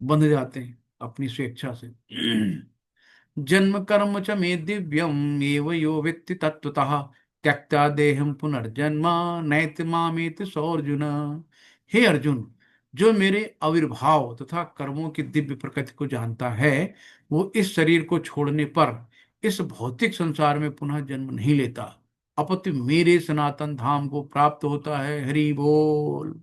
बंध जाते हैं अपनी स्वेच्छा से। जन्म कर्म च मे दिव्यम एव यो वेत्ति तत्वतः त्यक्ता देहम पुनर्जन्म नैति मामेति सो अर्जुन। हे अर्जुन, जो मेरे आविर्भाव तथा कर्मों की दिव्य प्रकृति को जानता है, वो इस शरीर को छोड़ने पर इस भौतिक संसार में पुनः जन्म नहीं लेता, अपितु मेरे सनातन धाम को प्राप्त होता है। हरि बोल।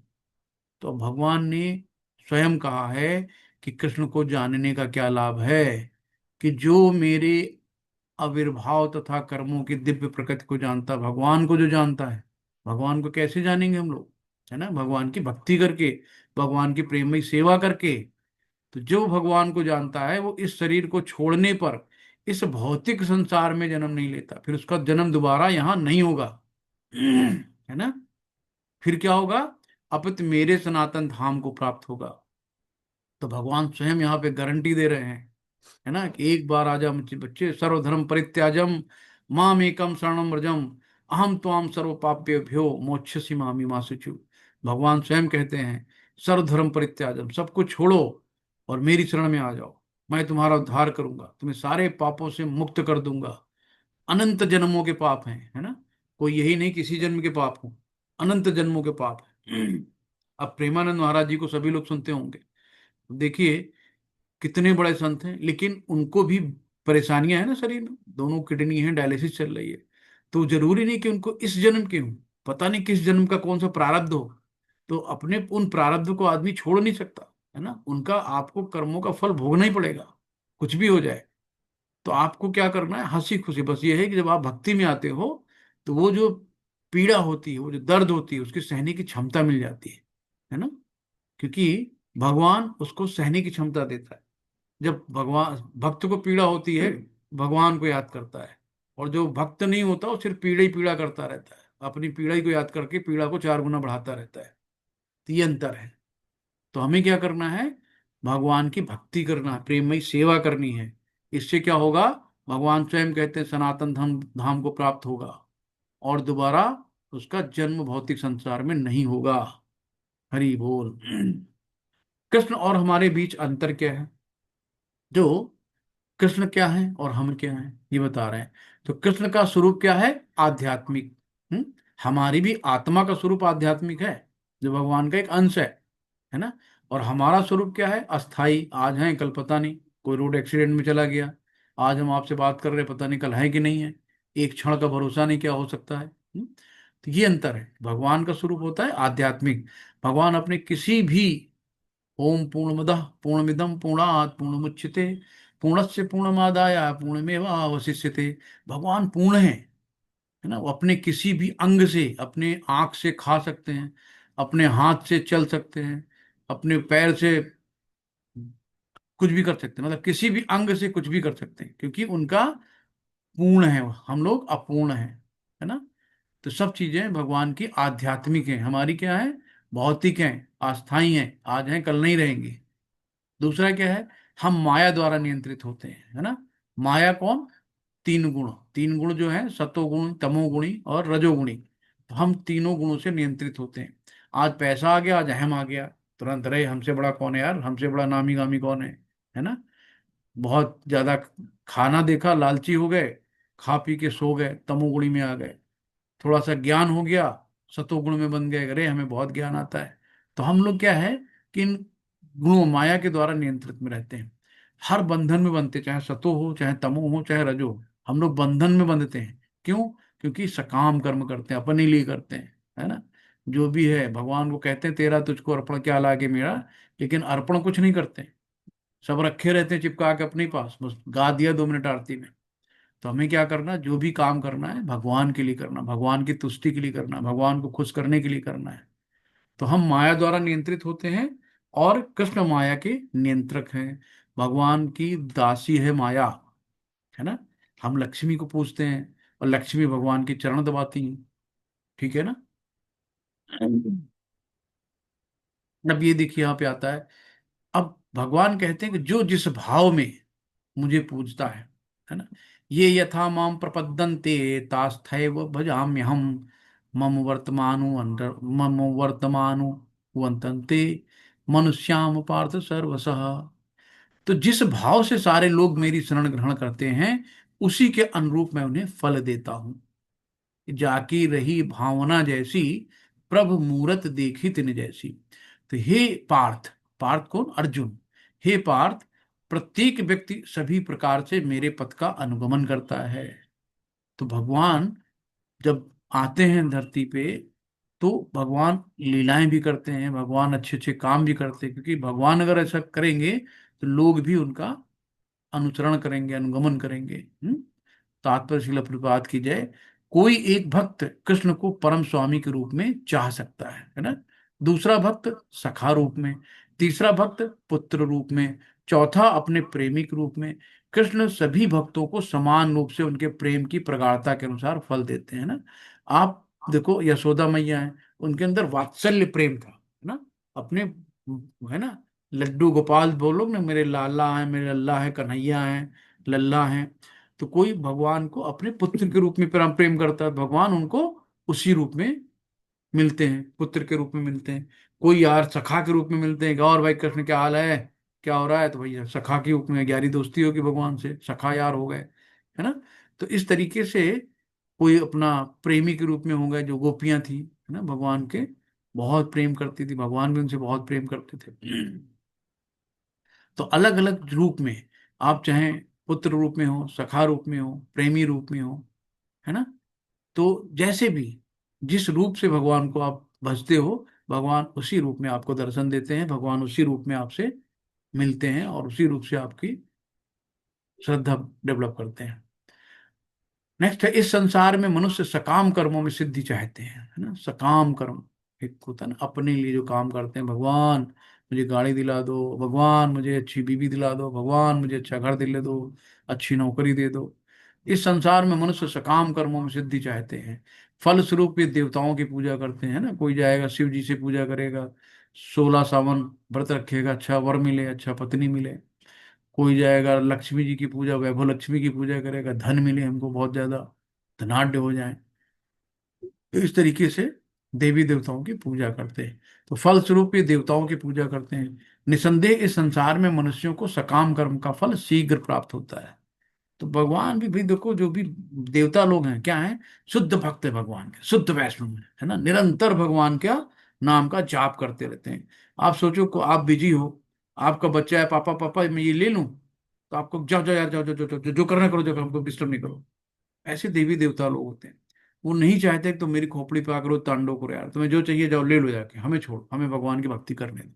तो भगवान ने स्वयं कहा है कि कृष्ण को जानने का क्या लाभ है, कि जो मेरे आविर्भाव तथा कर्मों की दिव्य प्रकृति को जानता, भगवान को जो जानता है, भगवान को कैसे जानेंगे हम लोग, है ना, भगवान की भक्ति करके, भगवान की प्रेममयी सेवा करके। तो जो भगवान को जानता है वो इस शरीर को छोड़ने पर इस भौतिक संसार में जन्म नहीं लेता, फिर उसका जन्म दोबारा यहाँ नहीं होगा, है ना। फिर क्या होगा, अपितु मेरे सनातन धाम को प्राप्त होगा। तो भगवान स्वयं यहाँ पे गारंटी दे रहे हैं है ना, कि एक बार आ जा मुझे बच्चे, सर्वधर्म परित्याजम माम एकम शरणम व्रजम अहम त्वाम सर्व पाप्यभ्यो मोक्षसि मामी मा शुचु। भगवान स्वयं कहते हैं सर्वधर्म परित्याजम, सब कुछ छोड़ो और मेरी शरण में आ जाओ, मैं तुम्हारा उद्धार करूंगा, तुम्हें सारे पापों से मुक्त कर दूंगा। अनंत जन्मों के पाप हैं, है ना, कोई यही नहीं किसी जन्म के पाप हो, अनंत जन्मों के पाप हैं। अब प्रेमानंद महाराज जी को सभी लोग सुनते होंगे, देखिए कितने बड़े संत हैं, लेकिन उनको भी परेशानियां हैं ना शरीर में, दोनों किडनी है, डायलिसिस चल रही है। तो जरूरी नहीं कि उनको इस जन्म के हो, पता नहीं किस जन्म का कौन सा प्रारब्ध हो, तो अपने उन प्रारब्ध को आदमी छोड़ नहीं सकता, है ना, उनका आपको कर्मों का फल भोगना ही पड़ेगा, कुछ भी हो जाए। तो आपको क्या करना है, हंसी खुशी, बस ये है कि जब आप भक्ति में आते हो तो वो जो पीड़ा होती है, वो जो दर्द होती है, उसकी सहने की क्षमता मिल जाती है ना, क्योंकि भगवान उसको सहने की क्षमता देता है। जब भगवान भक्त को पीड़ा होती है, भगवान को याद करता है, और जो भक्त नहीं होता वो सिर्फ पीड़ा ही पीड़ा करता रहता है, अपनी पीड़ा ही को याद करके पीड़ा को 4 गुना बढ़ाता रहता है। तो ये अंतर है। तो हमें क्या करना है, भगवान की भक्ति करना है, प्रेममयी सेवा करनी है। इससे क्या होगा, भगवान स्वयं कहते हैं सनातन धाम धाम को प्राप्त होगा, और दोबारा उसका जन्म भौतिक संसार में नहीं होगा। हरि बोल। कृष्ण और हमारे बीच अंतर क्या है, जो कृष्ण क्या है और हम क्या हैं ये बता रहे हैं। तो कृष्ण का स्वरूप क्या है, आध्यात्मिक। हमारी भी आत्मा का स्वरूप आध्यात्मिक है, जो भगवान का एक अंश है ना। और हमारा स्वरूप क्या है, अस्थाई, आज है कल पता नहीं, कोई रोड एक्सीडेंट में चला गया, आज हम आपसे बात कर रहे हैं, पता नहीं कल है कि नहीं है, एक क्षण का भरोसा नहीं क्या हो सकता है। तो ये अंतर है, भगवान का स्वरूप होता है आध्यात्मिक। भगवान अपने किसी भी, ओम पूर्णमदः पूर्णमिदं पूर्णात् पूर्णमुच्यते पूर्णस्य पूर्णमादाय पूर्णमेवावशिष्यते। भगवान पूर्ण है ना, वो अपने किसी भी अंग से, अपने आंख से खा सकते हैं, अपने हाथ से चल सकते हैं, अपने पैर से कुछ भी कर सकते हैं, मतलब किसी भी अंग से कुछ भी कर सकते हैं, क्योंकि उनका पूर्ण है, हम लोग अपूर्ण है ना। तो सब चीजें भगवान की आध्यात्मिक हैं, हमारी क्या है, भौतिक हैं, अस्थाई हैं, आज हैं कल नहीं रहेंगी। दूसरा क्या है, हम माया द्वारा नियंत्रित होते हैं, है ना। माया कौन, 3 गुण, 3 गुण जो है सतोगुण तमोगुणी और रजोगुणी, तो हम तीनों गुणों से नियंत्रित होते हैं। आज पैसा आ गया, आज अहम आ गया, तुरंत रहे हमसे बड़ा कौन है यार, हमसे बड़ा नामी गामी कौन है ना। बहुत ज्यादा खाना देखा, लालची हो गए, खा पी के सो गए, तमोगुणी में आ गए। थोड़ा सा ज्ञान हो गया, सतोगुण में बन गए, अरे हमें बहुत ज्ञान आता है। तो हम लोग क्या है कि इन गुणों माया के द्वारा नियंत्रित में रहते हैं, हर बंधन में बनते, चाहे सतो हो चाहे तमो हो चाहे रजो हो, हम लोग बंधन में बंधते हैं। क्यों, क्योंकि सकाम कर्म करते हैं, अपने लिए करते हैं, है ना। जो भी है भगवान को कहते हैं तेरा तुझको अर्पण क्या लागे मेरा, लेकिन अर्पण कुछ नहीं करते, सब रखे रहते हैं चिपका के अपने ही पास, बस गा दिया 2 मिनट आरती में। तो हमें क्या करना, जो भी काम करना है भगवान के लिए करना, भगवान की तुष्टि के लिए करना, भगवान को खुश करने के लिए करना है। तो हम माया द्वारा नियंत्रित होते हैं, और कृष्ण माया के नियंत्रक हैं। भगवान की दासी है माया, है ना। हम लक्ष्मी को पूजते हैं, और लक्ष्मी भगवान के चरण दबाती हैं, ठीक है ना। अब ये देखिए यहाँ पे आता है, अब भगवान कहते हैं कि जो जिस भाव में मुझे पूजता है ना, ये यथा माम प्रपद्यन्ते तास्थैव भजाम्यहम् मम वर्तमानु मम वर्तमानु वन्तन्ते मनुष्याम पार्थ सर्वसः। तो जिस भाव से सारे लोग मेरी शरण ग्रहण करते हैं, उसी के अनुरूप मैं उन्हें फल देता हूं। जाकी रही भावना जैसी, प्रभु मूरत देखी तिन जैसी। तो हे पार्थ, पार्थ कौन, अर्जुन, हे पार्थ, प्रत्येक व्यक्ति सभी प्रकार से मेरे पथ का अनुगमन करता है। तो भगवान जब आते हैं धरती पे, तो भगवान लीलाएं भी करते हैं, भगवान अच्छे अच्छे काम भी करते हैं, क्योंकि भगवान अगर ऐसा करेंगे तो लोग भी उनका अनुसरण करेंगे, अनुगमन करेंगे। तात्पर्य शिला प्रभुपाद की जय। कोई एक भक्त कृष्ण को परम स्वामी के रूप में चाह सकता है ना, दूसरा भक्त सखा रूप में, तीसरा भक्त पुत्र रूप में, चौथा अपने प्रेमी के रूप में। कृष्ण सभी भक्तों को समान रूप से उनके प्रेम की प्रगाढ़ता के अनुसार फल देते हैं ना। आप देखो यशोदा मैया है, उनके अंदर वात्सल्य प्रेम था, है ना, अपने, है ना, लड्डू गोपाल बोलो ना, मेरे लाला हैं, मेरे अल्लाह है, कन्हैया है, लल्ला हैं। तो कोई भगवान को अपने पुत्र के रूप में प्रेम प्रेम करता है, भगवान उनको उसी रूप में मिलते हैं, पुत्र के रूप में मिलते हैं। कोई यार सखा के रूप में मिलते हैं, और भाई कृष्ण क्या हाल है, क्या हो रहा है, तो भैया सखा के रूप में गहरी दोस्ती होगी भगवान से, सखा यार हो गए, है ना। तो इस तरीके से कोई अपना प्रेमी के रूप में हो गए, जो गोपियां थी, है ना, भगवान के बहुत प्रेम करती थी, भगवान भी उनसे बहुत प्रेम करते थे। तो अलग अलग रूप में, आप चाहे पुत्र रूप में हो, सखा रूप में हो, प्रेमी रूप में हो, है ना, तो जैसे भी, जिस रूप से भगवान को आप भजते हो, भगवान उसी रूप में आपको दर्शन देते हैं, भगवान उसी रूप में आपसे मिलते हैं, और उसी रूप से आपकी श्रद्धा डेवलप करते हैं। नेक्स्ट है, इस संसार में मनुष्य सकाम कर्मों में सिद्धि चाहते हैं, है ना, सकाम कर्म। एक होता है ना अपने लिए जो काम करते हैं, भगवान मुझे गाड़ी दिला दो, भगवान मुझे अच्छी बीवी दिला दो, भगवान मुझे अच्छा घर दिला दो, अच्छी नौकरी दे दो। इस संसार में मनुष्य सकाम कर्मों में सिद्धि चाहते हैं। फल स्वरूप ये देवताओं की पूजा करते हैं ना, कोई जाएगा शिव जी से पूजा करेगा, 16 सावन व्रत रखेगा, अच्छा वर मिले, अच्छा पत्नी मिले। कोई जाएगा लक्ष्मी जी की पूजा, वैभव लक्ष्मी की पूजा करेगा, धन मिले हमको बहुत ज्यादा, धनाढ्य हो जाए। तो इस तरीके से देवी देवताओं की पूजा करते हैं। तो फल स्वरूप ये देवताओं की पूजा करते हैं। निसंदेह इस संसार में मनुष्यों को सकाम कर्म का फल शीघ्र प्राप्त होता है। तो भगवान भी देखो, जो भी देवता लोग हैं क्या हैं, शुद्ध भक्त है भगवान के, शुद्ध वैष्णव है ना, निरंतर भगवान का नाम का जाप करते रहते हैं। आप सोचो को आप बिजी हो, आपका बच्चा है, पापा पापा मैं ये ले लूं, तो आपको जाओ जाओ यार, जाओ जाओ जाओ जाओ, जो करना करो, जो हमको डिस्टर्ब नहीं करो। ऐसे देवी देवता लोग होते हैं। वो नहीं चाहते कि तुम मेरी खोपड़ी पे आकर तांडव करो यार, तुम्हें जो चाहिए जाओ ले लो जाके, हमें छोड़ो, हमें भगवान की भक्ति करने दो।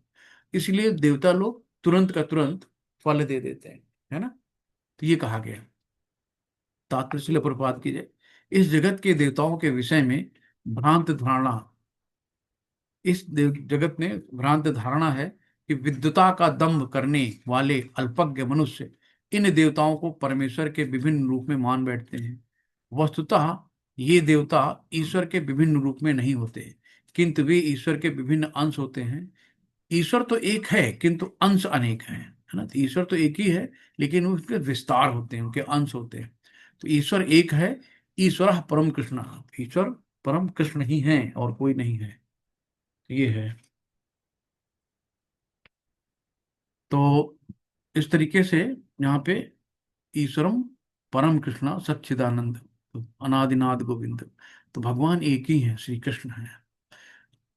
इसलिए देवता लोग तुरंत का तुरंत फल दे देते हैं, है ना। तो ये कहा गया, तात्पर्य इसलिए प्रपात कीजिए, इस जगत के देवताओं के विषय में भ्रांत धारणा, इस जगत में भ्रांत धारणा है कि विद्वता का दंभ करने वाले अल्पज्ञ मनुष्य इन देवताओं को परमेश्वर के विभिन्न रूप में मान बैठते हैं। वस्तुतः ये देवता ईश्वर के विभिन्न रूप में नहीं होते, किंतु वे ईश्वर के विभिन्न अंश होते हैं। ईश्वर तो एक है किंतु अंश अनेक हैं, है ना। तो ईश्वर तो एक ही है, लेकिन उसके विस्तार होते हैं, उनके अंश होते हैं। तो ईश्वर एक है, ईश्वर परम कृष्ण, ईश्वर परम कृष्ण ही है और कोई नहीं है। ये है। तो इस तरीके से यहाँ पे ईश्वरम परम कृष्ण सच्चिदानंद, तो अनादिनाद गोविंद, तो भगवान एक ही है, श्री कृष्ण है।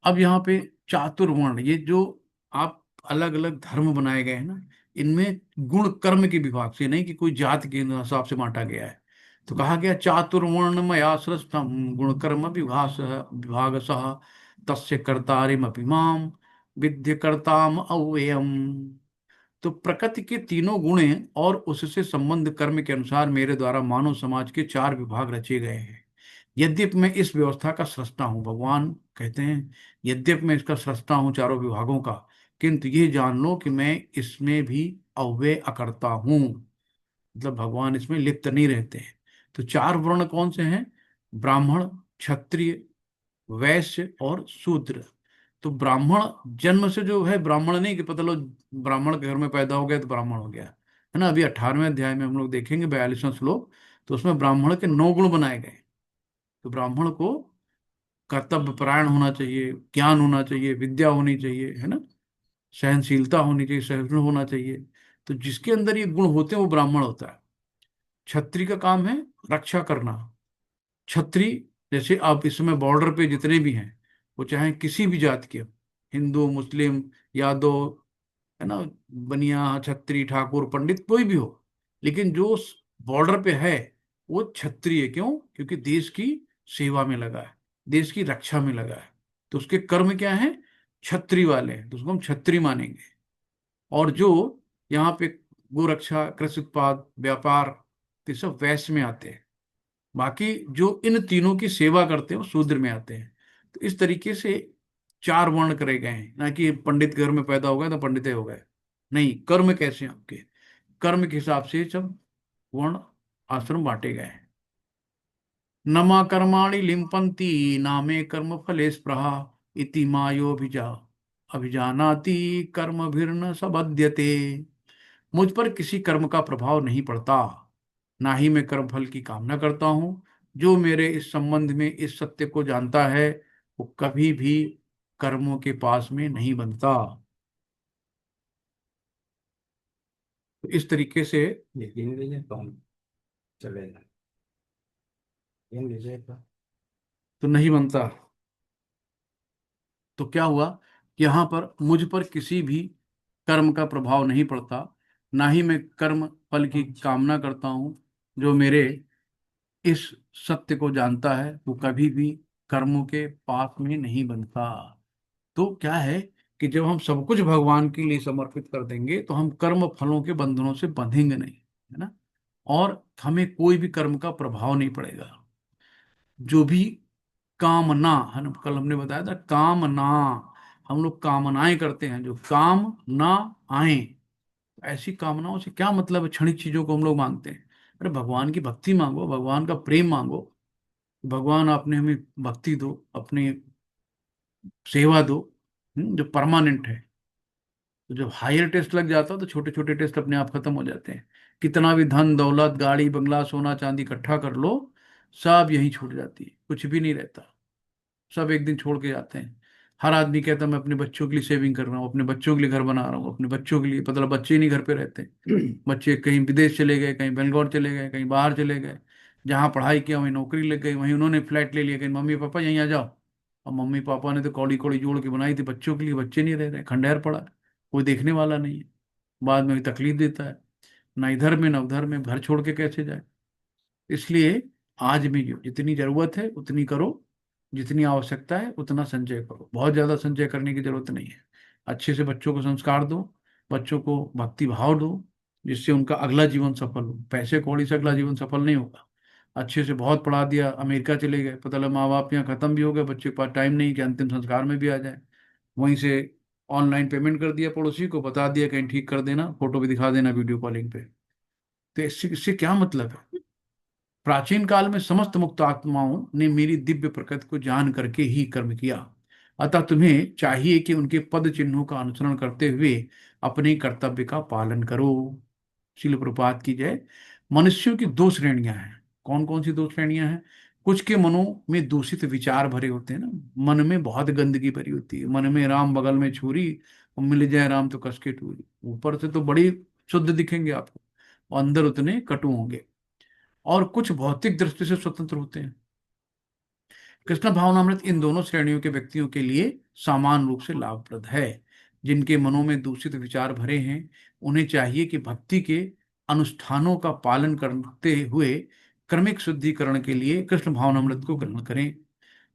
अब यहाँ पे चातुर्वर्ण, ये जो आप अलग अलग धर्म बनाए गए हैं ना, इनमें गुण कर्म के विभाग से नहीं कि कोई जाति के हिसाब से बांटा गया है। तो कहा गया चातुर्वर्ण मया सृष्टम गुण कर्म विभाग सह तस्य कर्तारिमपि माम विद्य कर्ताम अव्ययम। तो प्रकृति के तीनों गुण हैं और उससे संबंध कर्म के अनुसार मेरे द्वारा मानव समाज के 4 विभाग रचे गए हैं। यद्यपि मैं इस व्यवस्था का सृष्टा हूँ, भगवान कहते हैं, यद्यपि मैं इसका सृष्टा हूँ चारों विभागों का, किंतु ये जान लो कि मैं इसमें भी अव्यय अकर्ता हूँ। मतलब भगवान इसमें लिप्त नहीं रहते हैं। तो 4 वर्ण कौन से हैं? ब्राह्मण, क्षत्रिय, वैश्य और शूद्र। तो ब्राह्मण जन्म से जो है ब्राह्मण नहीं कि पता लो ब्राह्मण के घर में पैदा हो गया तो ब्राह्मण हो गया, है ना। अभी 18वें अध्याय में हम लोग देखेंगे 42वां श्लोक, तो उसमें ब्राह्मण के 9 गुण बनाए गए। तो ब्राह्मण को कर्तव्य परायण होना चाहिए, ज्ञान होना चाहिए, विद्या होनी चाहिए, है ना, सहनशीलता होनी चाहिए, सहिष्णु होना चाहिए। तो जिसके अंदर ये गुण होते हैं वो ब्राह्मण होता है। क्षत्रिय का काम है रक्षा करना। छत्री, जैसे आप इस समय बॉर्डर पे जितने भी हैं, वो चाहे किसी भी जात के हो, हिंदू मुस्लिम यादव, है ना, बनिया छत्री ठाकुर पंडित कोई भी हो, लेकिन जो बॉर्डर पे है वो क्षत्रिय है। क्यों? क्योंकि देश की सेवा में लगा है, देश की रक्षा में लगा है। तो उसके कर्म क्या है? छत्री वाले हैं, तो उसको हम छत्री मानेंगे। और जो यहाँ पे गोरक्षा, कृषि उत्पाद, व्यापार, ये सब वैश्य में आते हैं। बाकी जो इन तीनों की सेवा करते हैं वो शूद्र में आते हैं। तो इस तरीके से 4 वर्ण करे गए हैं, ना कि पंडित घर में पैदा हो गए तो पंडित हो गए। नहीं, कर्म कैसे हैं आपके, कर्म के हिसाब से सब वर्ण आश्रम बांटे गए हैं। नमा कर्माणि लिम्पन्ति नामे कर्म फले स्पृहा इति मायोभिजा अभिजानाति कर्मभिर्न सबध्यते। मुझ पर किसी कर्म का प्रभाव नहीं पड़ता, ना ही मैं कर्म फल की कामना करता हूं। जो मेरे इस संबंध में इस सत्य को जानता है, वो कभी भी कर्मों के पास में नहीं बनता। तो इस तरीके से ये गिन लीजिए तो हम चलेगा। गिन लीजिए तो। तो नहीं बनता। तो क्या हुआ कि यहाँ पर मुझ पर किसी भी कर्म का प्रभाव नहीं पड़ता, ना ही मैं कर्म फल की कामना करता हूँ। जो मेरे इस सत्य को जानता है, वो कभी भी कर्मों के पाप में नहीं बनता। तो क्या है कि जब हम सब कुछ भगवान के लिए समर्पित कर देंगे, तो हम कर्म फलों के बंधनों से बंधेंगे नहीं, है ना। और हमें कोई भी कर्म का प्रभाव नहीं पड़ेगा। जो भी कामना है ना, कल हमने बताया था कामना, हम लोग कामनाएं करते हैं, जो काम ना आए। ऐसी कामनाओं से क्या मतलब है, क्षणिक चीजों को हम लोग मांगते हैं। अरे भगवान की भक्ति मांगो, भगवान का प्रेम मांगो। भगवान आपने हमें भक्ति दो, अपनी सेवा दो, जो परमानेंट है। तो जब हायर टेस्ट लग जाता है, तो छोटे छोटे टेस्ट अपने आप खत्म हो जाते हैं। कितना भी धन दौलत गाड़ी बंगला सोना चांदी इकट्ठा कर लो, सब यहीं छूट जाती है, कुछ भी नहीं रहता। सब एक दिन छोड़ के जाते हैं। हर आदमी कहता है मैं अपने बच्चों के लिए सेविंग कर रहा हूँ, अपने बच्चों के लिए घर बना रहा हूँ, अपने बच्चों के लिए, मतलब बच्चे ही नहीं घर पे रहते। बच्चे कहीं विदेश चले गए, कहीं बेंगलोर चले गए, कहीं बाहर चले गए। जहाँ पढ़ाई किया वहीं नौकरी लग गई, वहीं उन्होंने फ्लैट ले लिया, कहीं मम्मी पापा यहीं आ जाओ। और मम्मी पापा ने तो कौड़ी कौड़ी जोड़ के बनाई थी बच्चों के लिए, बच्चे नहीं रह रहे, खंडहर पड़ा है, कोई देखने वाला नहीं है। बाद में भी तकलीफ देता है, ना इधर में ना उधर में, घर छोड़ के कैसे जाए। इसलिए आज में जो जितनी जरूरत है उतनी करो, जितनी आवश्यकता है उतना संचय करो, बहुत ज्यादा संचय करने की जरूरत नहीं है। अच्छे से बच्चों को संस्कार दो, बच्चों को भक्ति भाव दो, जिससे उनका अगला जीवन सफल हो। पैसे कौड़ी से अगला जीवन सफल नहीं होगा। अच्छे से बहुत पढ़ा दिया, अमेरिका चले गए, पता लगा माँ बाप यहाँ खत्म भी हो गए, बच्चे के पास टाइम नहीं कि अंतिम संस्कार में भी आ जाए। वहीं से ऑनलाइन पेमेंट कर दिया, पड़ोसी को बता दिया कहीं ठीक कर देना, फोटो भी दिखा देना वीडियो कॉलिंग पे। तो इससे इससे क्या मतलब है। प्राचीन काल में समस्त मुक्त आत्माओं ने मेरी दिव्य प्रकृति को जान करके ही कर्म किया। अतः तुम्हें चाहिए कि उनके पद चिन्हों का अनुसरण करते हुए अपने कर्तव्य का पालन करो। शिल प्रपात की जय। मनुष्यों की दो श्रेणियां हैं। कौन कौन सी दो श्रेणियां हैं। कुछ के मनों में दूषित विचार भरे होते हैं ना, मन में बहुत गंदगी भरी होती है, मन में राम बगल में छुरी, और मिल जाए राम तो कस के टूरी। ऊपर से तो बड़ी शुद्ध दिखेंगे आपको, और अंदर उतने कटु होंगे। और कुछ भौतिक दृष्टि से स्वतंत्र होते हैं। कृष्ण भावनामृत इन दोनों श्रेणियों के व्यक्तियों के लिए समान रूप से लाभप्रद है। जिनके मनों में दूषित विचार भरे हैं, उन्हें चाहिए कि भक्ति के अनुष्ठानों का पालन करते हुए क्रमिक शुद्धिकरण के लिए कृष्ण भावनामृत को ग्रहण करें।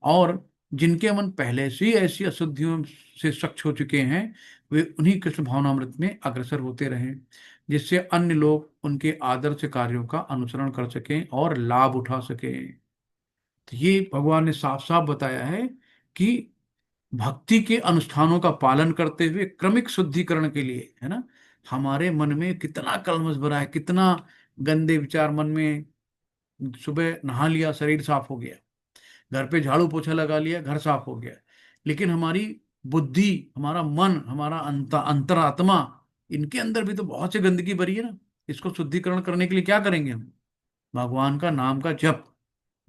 और जिनके मन पहले से ही ऐसी अशुद्धियों से स्वच्छ हो चुके हैं, वे उन्हीं कृष्ण भावनामृत में अग्रसर होते रहें, जिससे अन्य लोग उनके आदर्श कार्यों का अनुसरण कर सकें और लाभ उठा सकें। तो ये भगवान ने साफ साफ बताया है कि भक्ति के अनुष्ठानों का पालन करते हुए क्रमिक शुद्धिकरण के लिए, है ना। हमारे मन में कितना कल्मश भरा है, कितना गंदे विचार मन में। सुबह नहा लिया, शरीर साफ हो गया, घर पे झाड़ू पोछा लगा लिया, घर साफ हो गया। लेकिन हमारी बुद्धि, हमारा मन, हमारा अंतरात्मा, इनके अंदर भी तो बहुत सी गंदगी भरी है ना। इसको शुद्धिकरण करने के लिए क्या करेंगे हम। भगवान का नाम का जप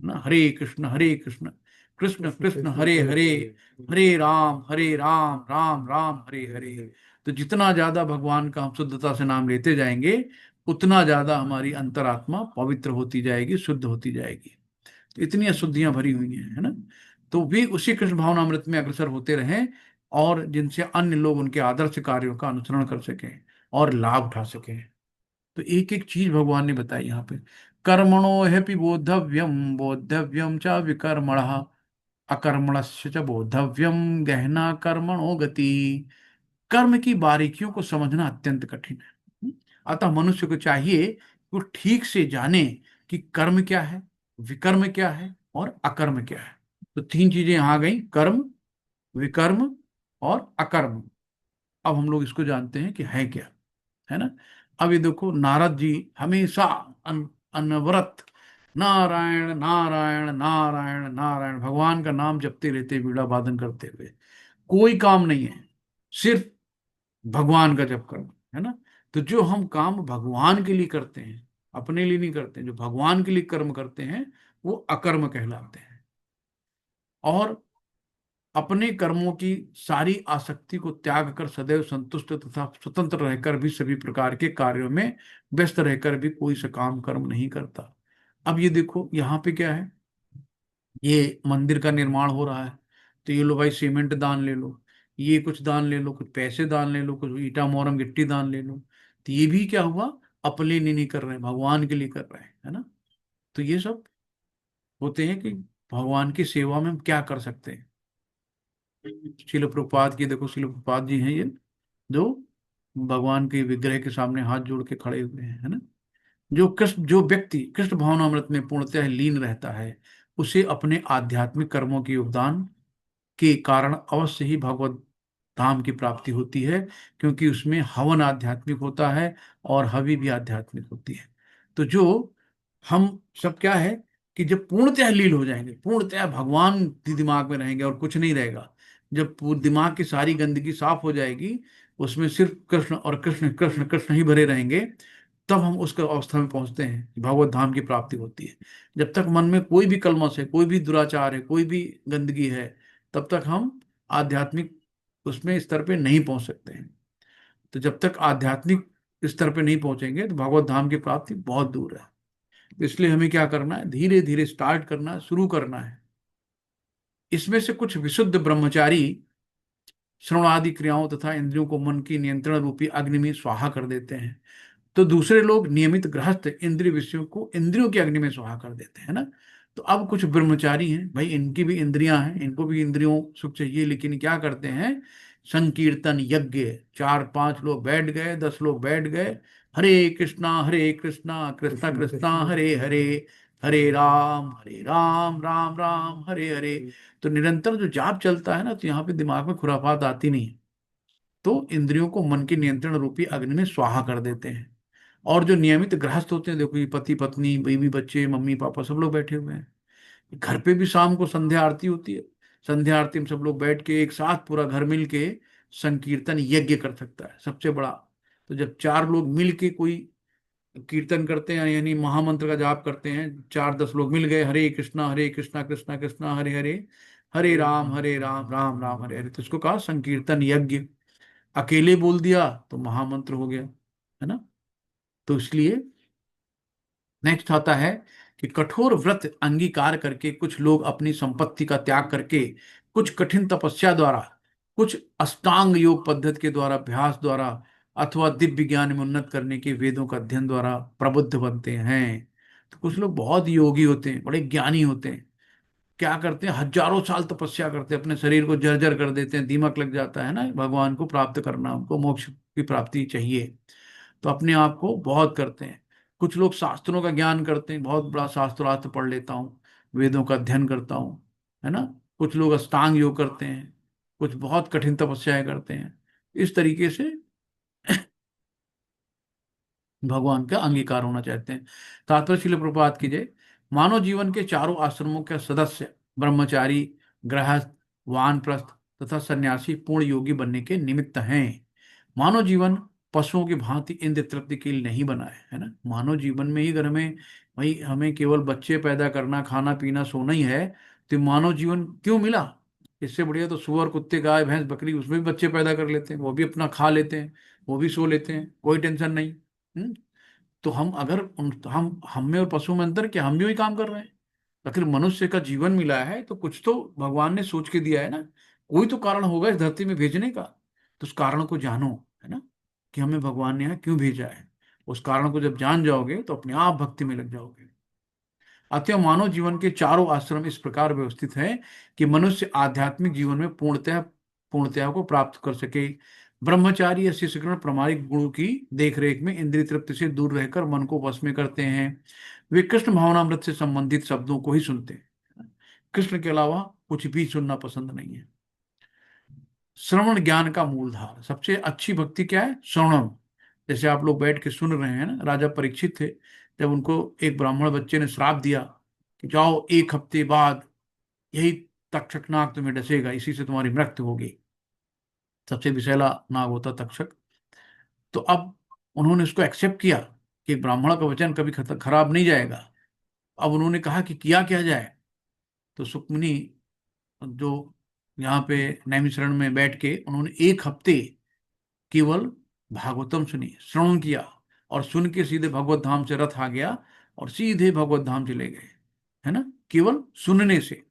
ना, हरे कृष्ण कृष्ण कृष्ण कृष्ण कृष्ण हरे हरे हरे, हरे। हरे राम राम राम हरे हरे। तो जितना ज्यादा भगवान का हम शुद्धता से नाम लेते जाएंगे, उतना ज्यादा हमारी अंतरात्मा पवित्र होती जाएगी, शुद्ध होती जाएगी। तो इतनी अशुद्धियां भरी हुई हैं, है ना। तो वे उसी कृष्ण भावनामृत में अग्रसर होते रहें, और जिनसे अन्य लोग उनके आदर्श कार्यों का अनुसरण कर सकें और लाभ उठा सकें। तो एक एक चीज भगवान ने बताई यहाँ पे। कर्मणो ह्यपि बोद्धव्यम, बोद्धव्यम च विकर्मणः, अकर्मणस्य च बोद्धव्यम, गहना कर्मणो गति। कर्म की बारीकियों को समझना अत्यंत कठिन है। अतः मनुष्य को चाहिए कि वो ठीक से जाने कि कर्म क्या है, विकर्म क्या है, और अकर्म क्या है। तो तीन चीजें यहां आ गई, कर्म, विकर्म और अकर्म। अब हम लोग इसको जानते हैं कि है क्या, है ना। अब ये देखो, नारद जी हमेशा अनवरत नारायण नारायण नारायण नारायण भगवान का नाम जपते रहते, बीड़ा वादन करते हुए। कोई काम नहीं है, सिर्फ भगवान का जप करना, है ना। तो जो हम काम भगवान के लिए करते हैं, अपने लिए नहीं करते हैं, जो भगवान के लिए कर्म करते हैं, वो अकर्म कहलाते हैं। और अपने कर्मों की सारी आसक्ति को त्याग कर सदैव संतुष्ट तथा स्वतंत्र रहकर भी सभी प्रकार के कार्यों में व्यस्त रहकर भी कोई सकाम कर्म नहीं करता। अब ये देखो यहाँ पे क्या है, ये मंदिर का निर्माण हो रहा है, तो ये लो भाई सीमेंट दान ले लो, ये कुछ दान ले लो, कुछ पैसे दान ले लो, कुछ ईटा मोरम गिट्टी दान ले लो। तो ये भी क्या हुआ, अपने लिए नहीं कर रहे हैं, भगवान के लिए कर रहे हैं, है ना। तो ये सब होते हैं कि भगवान की सेवा में हम क्या कर सकते हैं। शिल प्रभुपाद की देखो, शिल प्रभुपाद जी हैं ये, जो भगवान के विग्रह के सामने हाथ जोड़ के खड़े हुए हैं, है ना। जो व्यक्ति कृष्ण भावनामृत में पूर्णतः लीन रहता है, उसे अपने आध्यात्मिक कर्मों के योगदान के कारण अवश्य ही भगवत धाम की प्राप्ति होती है, क्योंकि उसमें हवन आध्यात्मिक होता है और हवि भी आध्यात्मिक होती है। तो जो हम सब क्या है कि जब पूर्णतः लीन हो जाएंगे, पूर्णतः भगवान दिमाग में रहेंगे और कुछ नहीं रहेगा, जब दिमाग की सारी गंदगी साफ हो जाएगी, उसमें सिर्फ कृष्ण और कृष्ण कृष्ण कृष्ण ही भरे रहेंगे, तब हम उस अवस्था में पहुंचते हैं कि भगवत धाम की प्राप्ति होती है। जब तक मन में कोई भी कलमश है, कोई भी दुराचार है, कोई भी गंदगी है, तब तक हम आध्यात्मिक उसमें स्तर पे नहीं पहुंच सकते हैं। तो जब तक आध्यात्मिक स्तर पे नहीं पहुंचेंगे तो भगवत धाम की प्राप्ति बहुत दूर है। तो इसलिए हमें क्या करना है, धीरे धीरे स्टार्ट करना है, शुरू करना है। इसमें से कुछ विशुद्ध ब्रह्मचारी श्रवण आदि क्रियाओं तथा इंद्रियों को मन की नियंत्रण रूपी अग्नि में स्वाहा कर देते हैं। तो दूसरे लोग नियमित गृहस्थ इंद्रिय विषयों को इंद्रियों की अग्नि में स्वाहा कर देते हैं ना। तो अब कुछ ब्रह्मचारी हैं भाई, इनकी भी इंद्रियां हैं, इनको भी इंद्रियों सुख चाहिए, लेकिन क्या करते हैं, संकीर्तन यज्ञ, 4-5 लोग बैठ गए, 10 लोग बैठ गए, हरे कृष्णा कृष्णा कृष्णा हरे हरे, हरे राम राम राम हरे हरे। तो निरंतर जो जाप चलता है ना, तो यहाँ पे दिमाग में खुरापात आती नहीं है। तो इंद्रियों को मन के नियंत्रण रूपी अग्नि में स्वाहा कर देते हैं। और जो नियमित गृहस्थ होते हैं, देखो ये पति पत्नी बीवी बच्चे मम्मी पापा सब लोग बैठे हुए हैं, घर पे भी शाम को संध्या आरती होती है, संध्या आरती में सब लोग बैठ के एक साथ पूरा घर मिल के संकीर्तन यज्ञ कर सकता है, सबसे बड़ा। तो जब 4 लोग मिल के कोई कीर्तन करते हैं, यानी महामंत्र का जाप करते हैं, 4-10 लोग मिल गए, हरे कृष्णा कृष्णा कृष्णा हरे हरे, हरे राम राम राम हरे हरे, तो इसको कहा संकीर्तन यज्ञ। अकेले बोल दिया तो महामंत्र हो गया, है ना। तो इसलिए नेक्स्ट आता है कि कठोर व्रत अंगीकार करके कुछ लोग अपनी संपत्ति का त्याग करके, कुछ कठिन तपस्या द्वारा, कुछ अष्टांग योग पद्धति के द्वारा, अभ्यास द्वारा, अथवा दिव्य ज्ञान में उन्नत करने के वेदों का अध्ययन द्वारा प्रबुद्ध बनते हैं। तो कुछ लोग बहुत योगी होते हैं, बड़े ज्ञानी होते हैं, क्या करते हैं, हजारों साल तपस्या करते हैं, अपने शरीर को जर्जर कर देते हैं, दीमक लग जाता है ना, भगवान को प्राप्त करना, उनको मोक्ष की प्राप्ति चाहिए, तो अपने आप को बहुत करते हैं। कुछ लोग शास्त्रों का ज्ञान करते हैं, बहुत बड़ा शास्त्रार्थ पढ़ लेता हूँ, वेदों का अध्ययन करता हूँ, है ना। कुछ लोग अष्टांग योग करते हैं, कुछ बहुत कठिन तपस्याएं करते हैं। इस तरीके से भगवान का अंगीकार होना चाहते हैं। तात्पर्य शिल प्रपात कीजिए, मानव जीवन के चारों आश्रमों के सदस्य ब्रह्मचारी, गृहस्थ, वानप्रस्थ तथा सन्यासी पूर्ण योगी बनने के निमित्त हैं। मानव जीवन पशुओं की भांति इंद्र तृप्ति के लिए नहीं बना है ना। मानव जीवन में ही अगर हमें भाई हमें केवल बच्चे पैदा करना, खाना पीना सोना ही है, तो मानव जीवन क्यों मिला। इससे बढ़िया तो सुअर कुत्ते गाय भैंस बकरी, उसमें भी बच्चे पैदा कर लेते हैं, वो भी अपना खा लेते हैं, वो भी सो लेते हैं, कोई टेंशन नहीं। हम्म? तो हम अगर हम में और पशु में अंतर क्या, हम भी वही काम कर रहे हैं। आखिर मनुष्य का जीवन मिला है तो कुछ तो भगवान ने सोच के दिया है ना, कोई तो कारण होगा इस धरती में भेजने का। तो उस कारण को जानो, है ना, कि हमें भगवान ने यहाँ क्यों भेजा है। उस कारण को जब जान जाओगे तो अपने आप भक्ति में लग जाओगे। अतः मानव जीवन के चारों आश्रम इस प्रकार व्यवस्थित हैं कि मनुष्य आध्यात्मिक जीवन में पूर्णतया को प्राप्त कर सके। ब्रह्मचारी या शिष्यगण प्रामाणिक गुरु की देखरेख में इंद्रिय तृप्ति से दूर रहकर मन को वश में करते हैं। वे कृष्ण भावनामृत से संबंधित शब्दों को ही सुनते हैं, कृष्ण के अलावा कुछ भी सुनना पसंद नहीं है। श्रवण ज्ञान का मूलधार, सबसे अच्छी भक्ति क्या है, श्रवणम। जैसे आप लोग बैठ के सुन रहे हैं ना, राजा परीक्षित थे, जब उनको एक ब्राह्मण बच्चे ने श्राप दिया कि जाओ 1 हफ्ते बाद यही तक्षकनाग तुम्हें डसेगा, इसी से तुम्हारी मृत्यु होगी। सबसे विषैला नाग होता तक्षक। तो अब उन्होंने उसको एक्सेप्ट किया कि ब्राह्मण का वचन कभी खराब नहीं जाएगा। अब उन्होंने कहा कि किया क्या जाए। तो सुकमुनि जो यहाँ पे नैमिषारण्य में बैठ के उन्होंने 1 हफ्ते केवल भागवतम सुनी, श्रवण किया, और सुन के सीधे भगवत धाम से रथ आ गया और सीधे भगवत धाम चले गए, है ना, केवल सुनने से।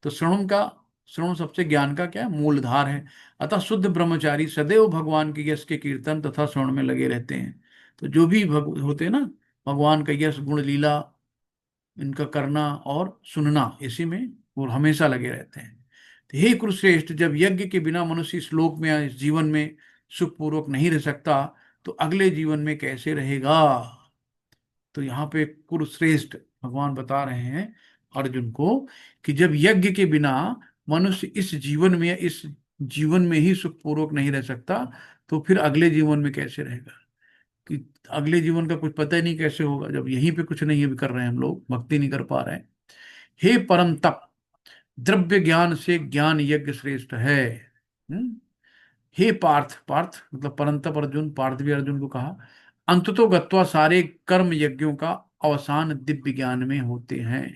तो श्रवण सबसे ज्ञान का क्या है, मूलधार है। अतः शुद्ध ब्रह्मचारी सदैव भगवान के यश के कीर्तन तथा श्रवण में लगे रहते हैं। तो जो भी होते हैं ना, भगवान का यश गुण लीला इनका करना और सुनना, इसी में वो हमेशा लगे रहते हैं। तो हे कुरुश्रेष्ठ, जब यज्ञ के बिना मनुष्य इस लोक में या इस जीवन में सुखपूर्वक नहीं रह सकता, तो अगले जीवन में कैसे रहेगा। तो यहाँ पे कुरुश्रेष्ठ भगवान बता रहे हैं अर्जुन को कि जब यज्ञ के बिना मनुष्य इस जीवन में या इस जीवन में ही सुखपूर्वक नहीं रह सकता, तो फिर अगले जीवन में कैसे रहेगा। कि अगले जीवन का कुछ पता ही नहीं कैसे होगा, जब यहीं पे कुछ नहीं अभी कर रहे हैं, हम लोग भक्ति नहीं कर पा रहे हैं। हे परम तप, द्रव्य ज्ञान से ज्ञान यज्ञ श्रेष्ठ है। हम्म? हे पार्थ, पार्थ मतलब परंतप अर्जुन, पार्थ भी अर्जुन को कहा, अंततो गत्वा सारे कर्म यज्ञों का अवसान दिव्य ज्ञान में होते हैं।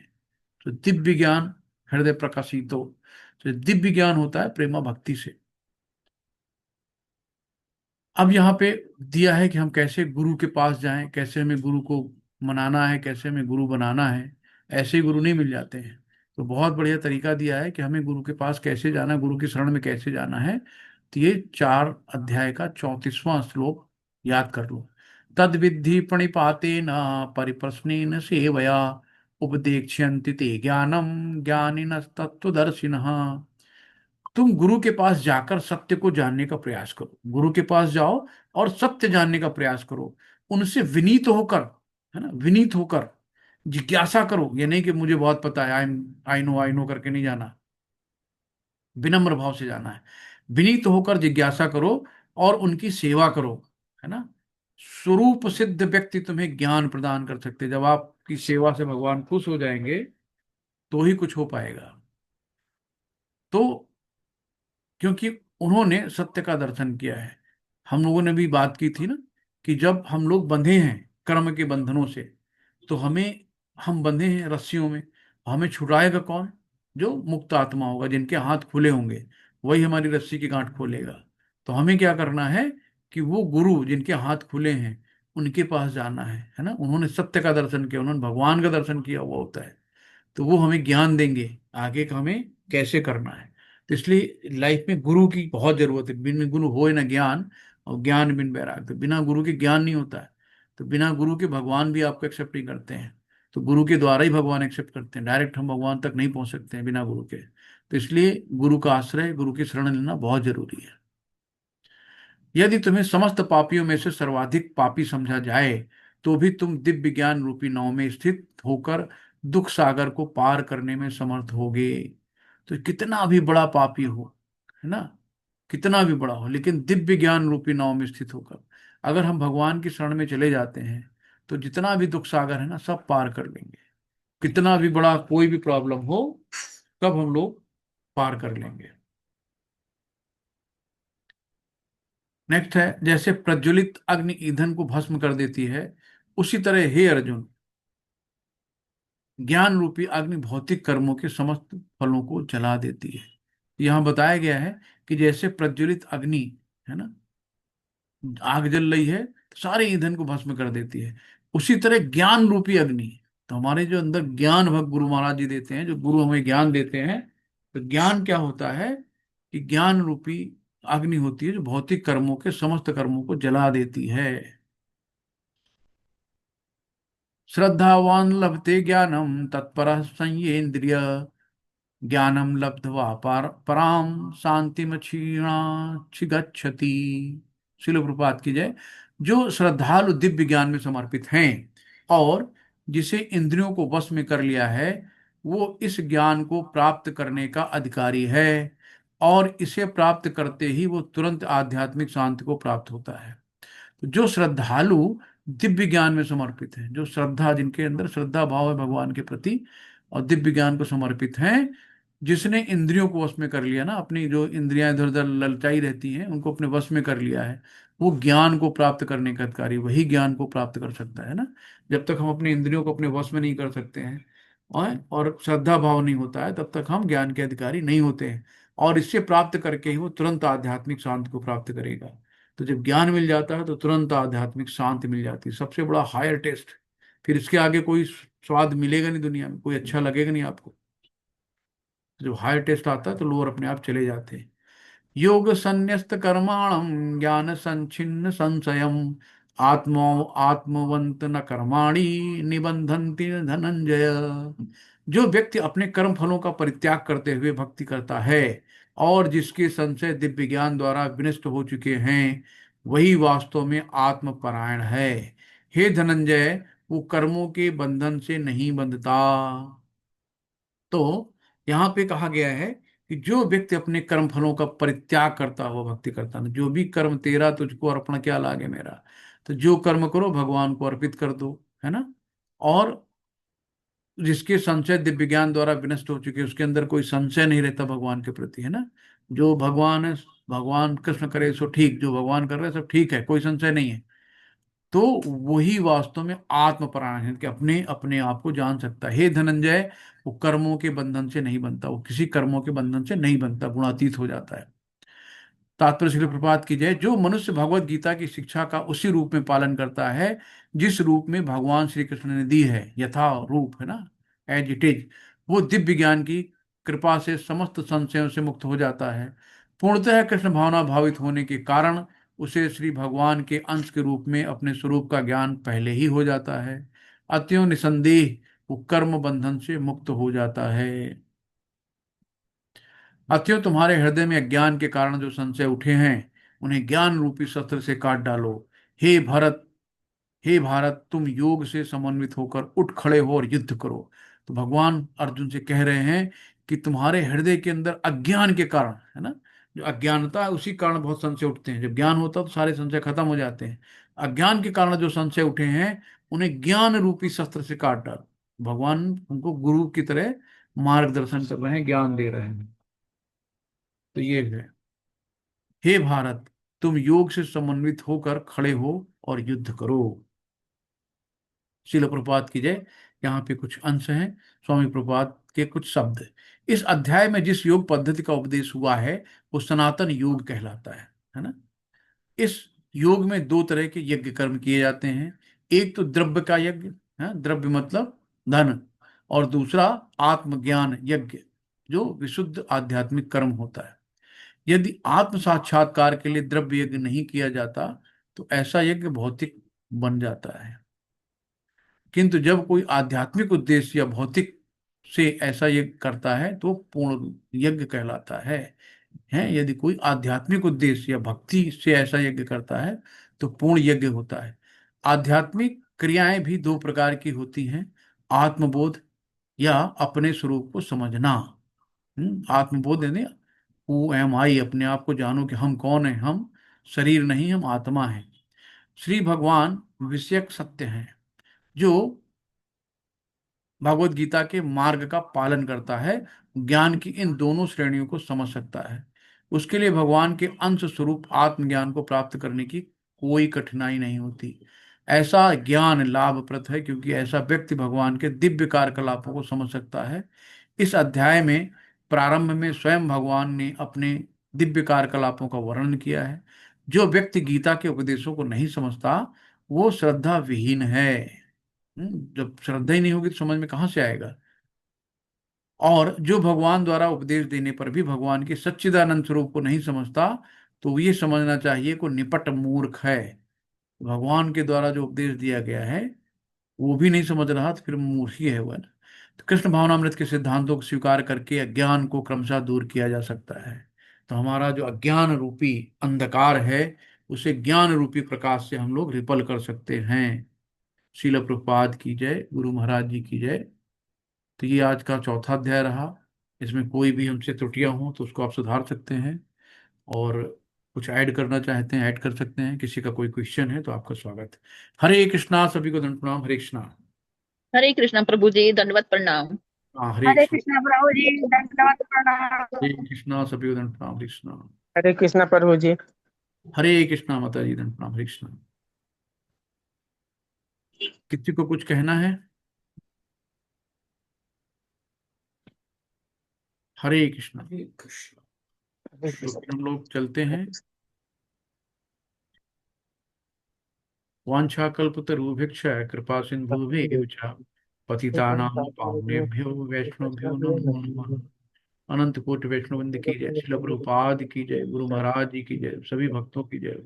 तो दिव्य ज्ञान हृदय प्रकाशितो, तो दिव्य ज्ञान होता है प्रेमा भक्ति से। अब यहाँ पे दिया है कि हम कैसे गुरु के पास जाएं, कैसे हमें गुरु को मनाना है, कैसे हमें गुरु बनाना है। ऐसे ही गुरु नहीं मिल जाते हैं। तो बहुत बढ़िया तरीका दिया है कि हमें गुरु के पास कैसे जाना है, गुरु की शरण में कैसे जाना है। तो ये 4 अध्याय का 34वां श्लोक याद कर लो। तद विद्धि प्रणिपाते न परिप्रश्नेन सेवया, उपदेक्ष्यन्ति ते ज्ञानम ज्ञानिनः तत्त्वदर्शिनः। तुम गुरु के पास जाकर सत्य को जानने का प्रयास करो, गुरु के पास जाओ और सत्य जानने का प्रयास करो। उनसे विनीत होकर, है ना, विनीत होकर जिज्ञासा करो। ये नहीं कि मुझे बहुत पता है, आई नो करके नहीं जाना, विनम्र भाव से जाना है। विनीत होकर जिज्ञासा करो और उनकी सेवा करो, है ना। स्वरूप सिद्ध व्यक्ति तुम्हें ज्ञान प्रदान कर सकते हैं। जब आपकी सेवा से भगवान खुश हो जाएंगे तो ही कुछ हो पाएगा। तो क्योंकि उन्होंने सत्य का दर्शन किया है। हम लोगों ने भी बात की थी ना कि जब हम लोग बंधे हैं कर्म के बंधनों से, तो हम बंधे हैं रस्सियों में, हमें छुड़ाएगा कौन। जो मुक्त आत्मा होगा, जिनके हाथ खुले होंगे, वही हमारी रस्सी की गांठ खोलेगा। तो हमें क्या करना है कि वो गुरु जिनके हाथ खुले हैं उनके पास जाना है ना। उन्होंने सत्य का दर्शन किया, उन्होंने भगवान का दर्शन किया हुआ होता है। तो वो हमें ज्ञान देंगे आगे का हमें कैसे करना है। तो इसलिए लाइफ में गुरु की बहुत जरूरत है। बिन गुरु होए ना ज्ञान, और ज्ञान बिन वैराग। तो बिना गुरु के ज्ञान नहीं होता है। तो बिना गुरु के भगवान भी आपको एक्सेप्ट नहीं करते हैं। तो गुरु के द्वारा ही भगवान एक्सेप्ट करते हैं, डायरेक्ट हम भगवान तक नहीं पहुंच सकते हैं बिना गुरु के। तो इसलिए गुरु का आश्रय, गुरु की शरण लेना बहुत जरूरी है। यदि तुम्हें समस्त पापियों में से सर्वाधिक पापी समझा जाए, तो भी तुम दिव्य ज्ञान रूपी नाव में स्थित होकर दुख सागर को पार करने में समर्थ होगे। तो कितना भी बड़ा पापी हो, है ना, कितना भी बड़ा हो, लेकिन दिव्य ज्ञान रूपी नाव में स्थित होकर अगर हम भगवान की शरण में चले जाते हैं, तो जितना भी दुख सागर है ना, सब पार कर लेंगे। कितना भी बड़ा कोई भी प्रॉब्लम हो, सब हम लोग पार कर लेंगे। नेक्स्ट है, जैसे प्रज्वलित अग्नि ईंधन को भस्म कर देती है, उसी तरह हे अर्जुन, ज्ञान रूपी अग्नि भौतिक कर्मों के समस्त फलों को जला देती है। यहां बताया गया है कि जैसे प्रज्वलित अग्नि, है ना, आग जल रही है तो सारे ईंधन को भस्म कर देती है, उसी तरह ज्ञान रूपी अग्नि, तो हमारे जो अंदर ज्ञान भक्त गुरु महाराज जी देते हैं, जो गुरु हमें ज्ञान देते हैं, तो ज्ञान क्या होता है कि ज्ञान रूपी अग्नि होती है जो भौतिक कर्मों के समस्त कर्मों को जला देती है। श्रद्धावान लभते ज्ञानम तत्पर संयेन्द्रिय, ज्ञानम लब्ध्वा पराम शांतिम क्षीणाधिगच्छति। शिल प्रपात की जय। जो श्रद्धालु दिव्य ज्ञान में समर्पित हैं और जिसे इंद्रियों को वश में कर लिया है, वो इस ज्ञान को प्राप्त करने का अधिकारी है, और इसे प्राप्त करते ही वो तुरंत आध्यात्मिक शांति को प्राप्त होता है। तो जो श्रद्धालु दिव्य ज्ञान में समर्पित हैं, जो श्रद्धा, जिनके अंदर श्रद्धा भाव है भगवान के प्रति और दिव्य ज्ञान को समर्पित हैं, जिसने इंद्रियों को वश में कर लिया ना, अपनी जो इंद्रियां इधर उधर ललचाई रहती हैं उनको अपने वश में कर लिया है, वो ज्ञान को प्राप्त करने का अधिकारी वही ज्ञान को प्राप्त कर सकता है ना। जब तक हम अपनी इंद्रियों को अपने वश में नहीं कर सकते हैं और श्रद्धा भाव नहीं होता है, तब तक हम ज्ञान के अधिकारी नहीं होते हैं। और इससे प्राप्त करके ही वो तुरंत आध्यात्मिक शांति को प्राप्त करेगा। तो जब ज्ञान मिल जाता है तो तुरंत आध्यात्मिक शांति मिल जाती है, सबसे बड़ा हायर टेस्ट। फिर इसके आगे कोई स्वाद मिलेगा नहीं दुनिया में, कोई अच्छा लगेगा नहीं आपको। जब हायर टेस्ट आता है तो लोअर अपने आप चले जाते हैं। योग संन्यस्त कर्माणम ज्ञान संचिन्न संशयम आत्मो आत्मवंत न कर्माणि निबंधन्ति धनंजय। जो व्यक्ति अपने कर्म फलों का परित्याग करते हुए भक्ति करता है और जिसके संशय दिव्य ज्ञान द्वारा विनष्ट हो चुके हैं, वही वास्तव में आत्मपरायण है। हे धनंजय, वो कर्मों के बंधन से नहीं बंधता। तो यहाँ पे कहा गया है कि जो व्यक्ति अपने कर्म फलों का परित्याग करता हो भक्ति करता ना, जो भी कर्म तेरा तुझको अर्पण क्या लागे मेरा। तो जो कर्म करो भगवान को अर्पित कर दो, है ना। और जिसके संशय दिव्य ज्ञान द्वारा विनष्ट हो चुके, उसके अंदर कोई संशय नहीं रहता भगवान के प्रति, है ना। जो भगवान है, भगवान कृष्ण करे सो ठीक, जो भगवान कर रहे हैं सब ठीक है, कोई संशय नहीं है। तो वही वास्तव में आत्मपरायण है कि अपने अपने आप को जान सकता है। हे धनंजय, वो कर्मों के बंधन से नहीं बनता, वो किसी कर्मों के बंधन से नहीं बनता, गुणातीत हो जाता है। तात्पर्य श्री प्रपात की जय। जो मनुष्य भगवत गीता की शिक्षा का उसी रूप में पालन करता है जिस रूप में भगवान श्री कृष्ण ने दी है, यथा रूप, है ना, एज इट इज, वो दिव्य ज्ञान की कृपा से समस्त संशयों से मुक्त हो जाता है। पूर्णतः कृष्ण भावना भावित होने के कारण उसे श्री भगवान के अंश के रूप में अपने स्वरूप का ज्ञान पहले ही हो जाता है। अतएव निसंदेह वो कर्म बंधन से मुक्त हो जाता है। अतएव तुम्हारे हृदय में अज्ञान के कारण जो संशय उठे हैं, उन्हें ज्ञान रूपी शस्त्र से काट डालो। हे भरत, हे भारत, तुम योग से समन्वित होकर उठ खड़े हो और युद्ध करो। तो भगवान अर्जुन से कह रहे हैं कि तुम्हारे हृदय के अंदर अज्ञान के कारण, है ना, जो अज्ञानता है उसी कारण बहुत संशय उठते हैं। जब ज्ञान होता है तो सारे संशय खत्म हो जाते हैं। अज्ञान के कारण जो संशय उठे हैं, उन्हें ज्ञान रूपी शस्त्र से काट डालो। भगवान उनको गुरु की तरह मार्गदर्शन कर रहे हैं, ज्ञान दे रहे हैं। तो ये है, हे भारत, तुम योग से समन्वित होकर खड़े हो और युद्ध करो। शिल प्रपात की जय। यहाँ पे कुछ अंश हैं स्वामी प्रपात के कुछ शब्द। इस अध्याय में जिस योग पद्धति का उपदेश हुआ है वो सनातन योग कहलाता है ना। इस योग में दो तरह के यज्ञ कर्म किए जाते हैं। एक तो द्रव्य का यज्ञ है, द्रव्य मतलब धन, और दूसरा आत्मज्ञान यज्ञ जो विशुद्ध आध्यात्मिक कर्म होता है। यदि आत्म साक्षात्कार के लिए द्रव्य यज्ञ नहीं किया जाता तो ऐसा यज्ञ भौतिक बन जाता है। किंतु जब कोई आध्यात्मिक उद्देश्य या भौतिक से ऐसा यज्ञ करता है तो पूर्ण यज्ञ कहलाता है। यदि कोई आध्यात्मिक उद्देश्य या भक्ति से ऐसा यज्ञ करता है तो पूर्ण यज्ञ होता है। आध्यात्मिक क्रियाएं भी दो प्रकार की होती हैं। आत्मबोध या अपने स्वरूप को समझना। आत्मबोध यानी हु एम आई, अपने आप को जानो कि हम कौन है, हम शरीर नहीं, हम आत्मा है। श्री भगवान विषयक सत्य हैं। जो भगवत गीता के मार्ग का पालन करता है, ज्ञान की इन दोनों श्रेणियों को समझ सकता है। उसके लिए भगवान के अंश स्वरूप आत्मज्ञान को प्राप्त करने की कोई कठिनाई नहीं होती। ऐसा ज्ञान लाभप्रद है क्योंकि ऐसा व्यक्ति भगवान के दिव्य कार्यकलापों को समझ सकता है। इस अध्याय में प्रारंभ में स्वयं भगवान ने अपने दिव्य कार्यकलापों का वर्णन किया है। जो व्यक्ति गीता के उपदेशों को नहीं समझता वो श्रद्धा विहीन है। जब श्रद्धा ही नहीं होगी तो समझ में कहाँ से आएगा। और जो भगवान द्वारा उपदेश देने पर भी भगवान के सच्चिदानंद स्वरूप को नहीं समझता तो ये समझना चाहिए को निपट मूर्ख है। भगवान के द्वारा जो उपदेश दिया गया है वो भी नहीं समझ रहा तो फिर मूर्ख ही है वह। तो कृष्ण भावनामृत के सिद्धांतों को स्वीकार करके अज्ञान को क्रमशः दूर किया जा सकता है। तो हमारा जो अज्ञान रूपी अंधकार है उसे ज्ञान रूपी प्रकाश से हम लोग रिपल कर सकते हैं। शील प्रभुपाद की जय, गुरु महाराज जी की जय। तो ये आज का चौथा अध्याय रहा। इसमें कोई भी हमसे त्रुटियां हो तो उसको आप सुधार सकते हैं, और कुछ ऐड करना चाहते हैं ऐड कर सकते हैं। किसी का कोई क्वेश्चन है तो आपका स्वागत है। हरे कृष्णा, सभी को दंड प्रणाम। हरे कृष्णा। हरे कृष्णा प्रभु जी, दंडवत प्रणाम। हाँ, हरे हरे कृष्ण। कृष्णा प्रभु जी, दंडवत प्रणाम। हरे कृष्णा सभी दंड प्रणाम, हरे कृष्णा। हरे कृष्णा प्रभु जी। हरे कृष्णा माता जी, दंड प्रणाम, हरे कृष्णा। किसी को कुछ कहना है? हरे कृष्णा। हरे कृष्ण। हरे तो कृष्ण। फिर हम लोग चलते हैं। वाञ्छाकल्पतरुभिक्षा कृपा सिन्धुभ्येव च पतितानां पावनेभ्यो वैष्णवेभ्यो नमो नमः। अनंत कोटि वैष्णव वृंद की जय, शिल प्रभुपाद की जय, गुरु महाराज जी की जय, सभी भक्तों की जय।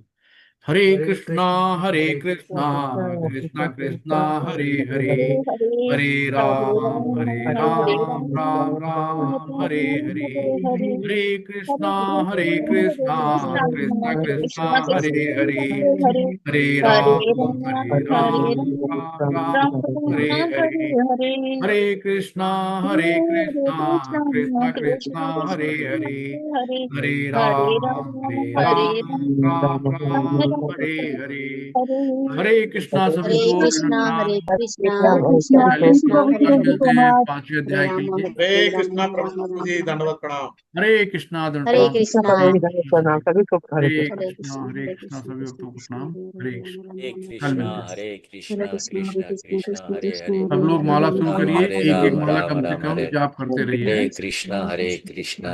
हरे हरे कृष्णा, हरे कृष्णा, कृष्णा कृष्णा, हरे हरे, हरे हरे, हरे हरे राम, राम, राम राम, राम हरे राम, हरे। हरे हरे। हरे कृष्णा, हरे कृष्णा, हरे हरे कृष्णा, कृष्णा, कृष्णा कृष्णा, कृष्णा हरे कृष्णा, हरे, हरे हरे। हरे हरे राम, राम, हरे राम, राम राम राम, हरे राम, हरे। हरे हरे। हरे कृष्णा, हरे हरे हरे कृष्णा, कृष्णा, कृष्णा कृष्णा, कृष्णा हरे कृष्णा, हरे, हरे हरे। हरे हरे राम, राम, हरे राम राम, राम राम, हरे राम, हरे। हरे। हरे कृष्णा सभी हरे को कृष्णा, प्रणाम। हरे कृष्णा, कृष्णा कृष्णा कृष्णा चलिए कृष्णा, कृष्णा तो हरे कल हरे हरे। मिलते हैं हरे। 5वें हरे अध्याय के राम, लिए। हरे हरे राम, कृष्णा राम प्रभु राम, जी, हरे दंडवत प्रणाम। हरे कृष्णा दंड हरे प्रणाम। हरे कृष्णा कृष्णा। प्रभु हरे जी, धन्यवाद कृष्णा, प्रणाम सभी को। हरे हरे कृष्ण। हरे कृष्णा, कृष्ण, हरे हरे कृष्णा, कृष्ण, सभी कृष्ण भक्तों को कृष्ण, प्रणाम। हरे हरे हरे, राम कृष्ण। हरे राम राम, कल हरे कृष्णा, हरे। मिलते हैं। हरे हरे कृष्णा, कृष्ण, हरे कृष्णा कृष्ण, कृष्णा, कृष्ण हरे कृष्ण, हरे, हरे सब लोग हरे, माला हरे शुरू राम राम, करिए, हरे एक एक राम, माला राम कम से राम कम हरे। जाप करते रहिए। हरे कृष्णा, हरे कृष्णा।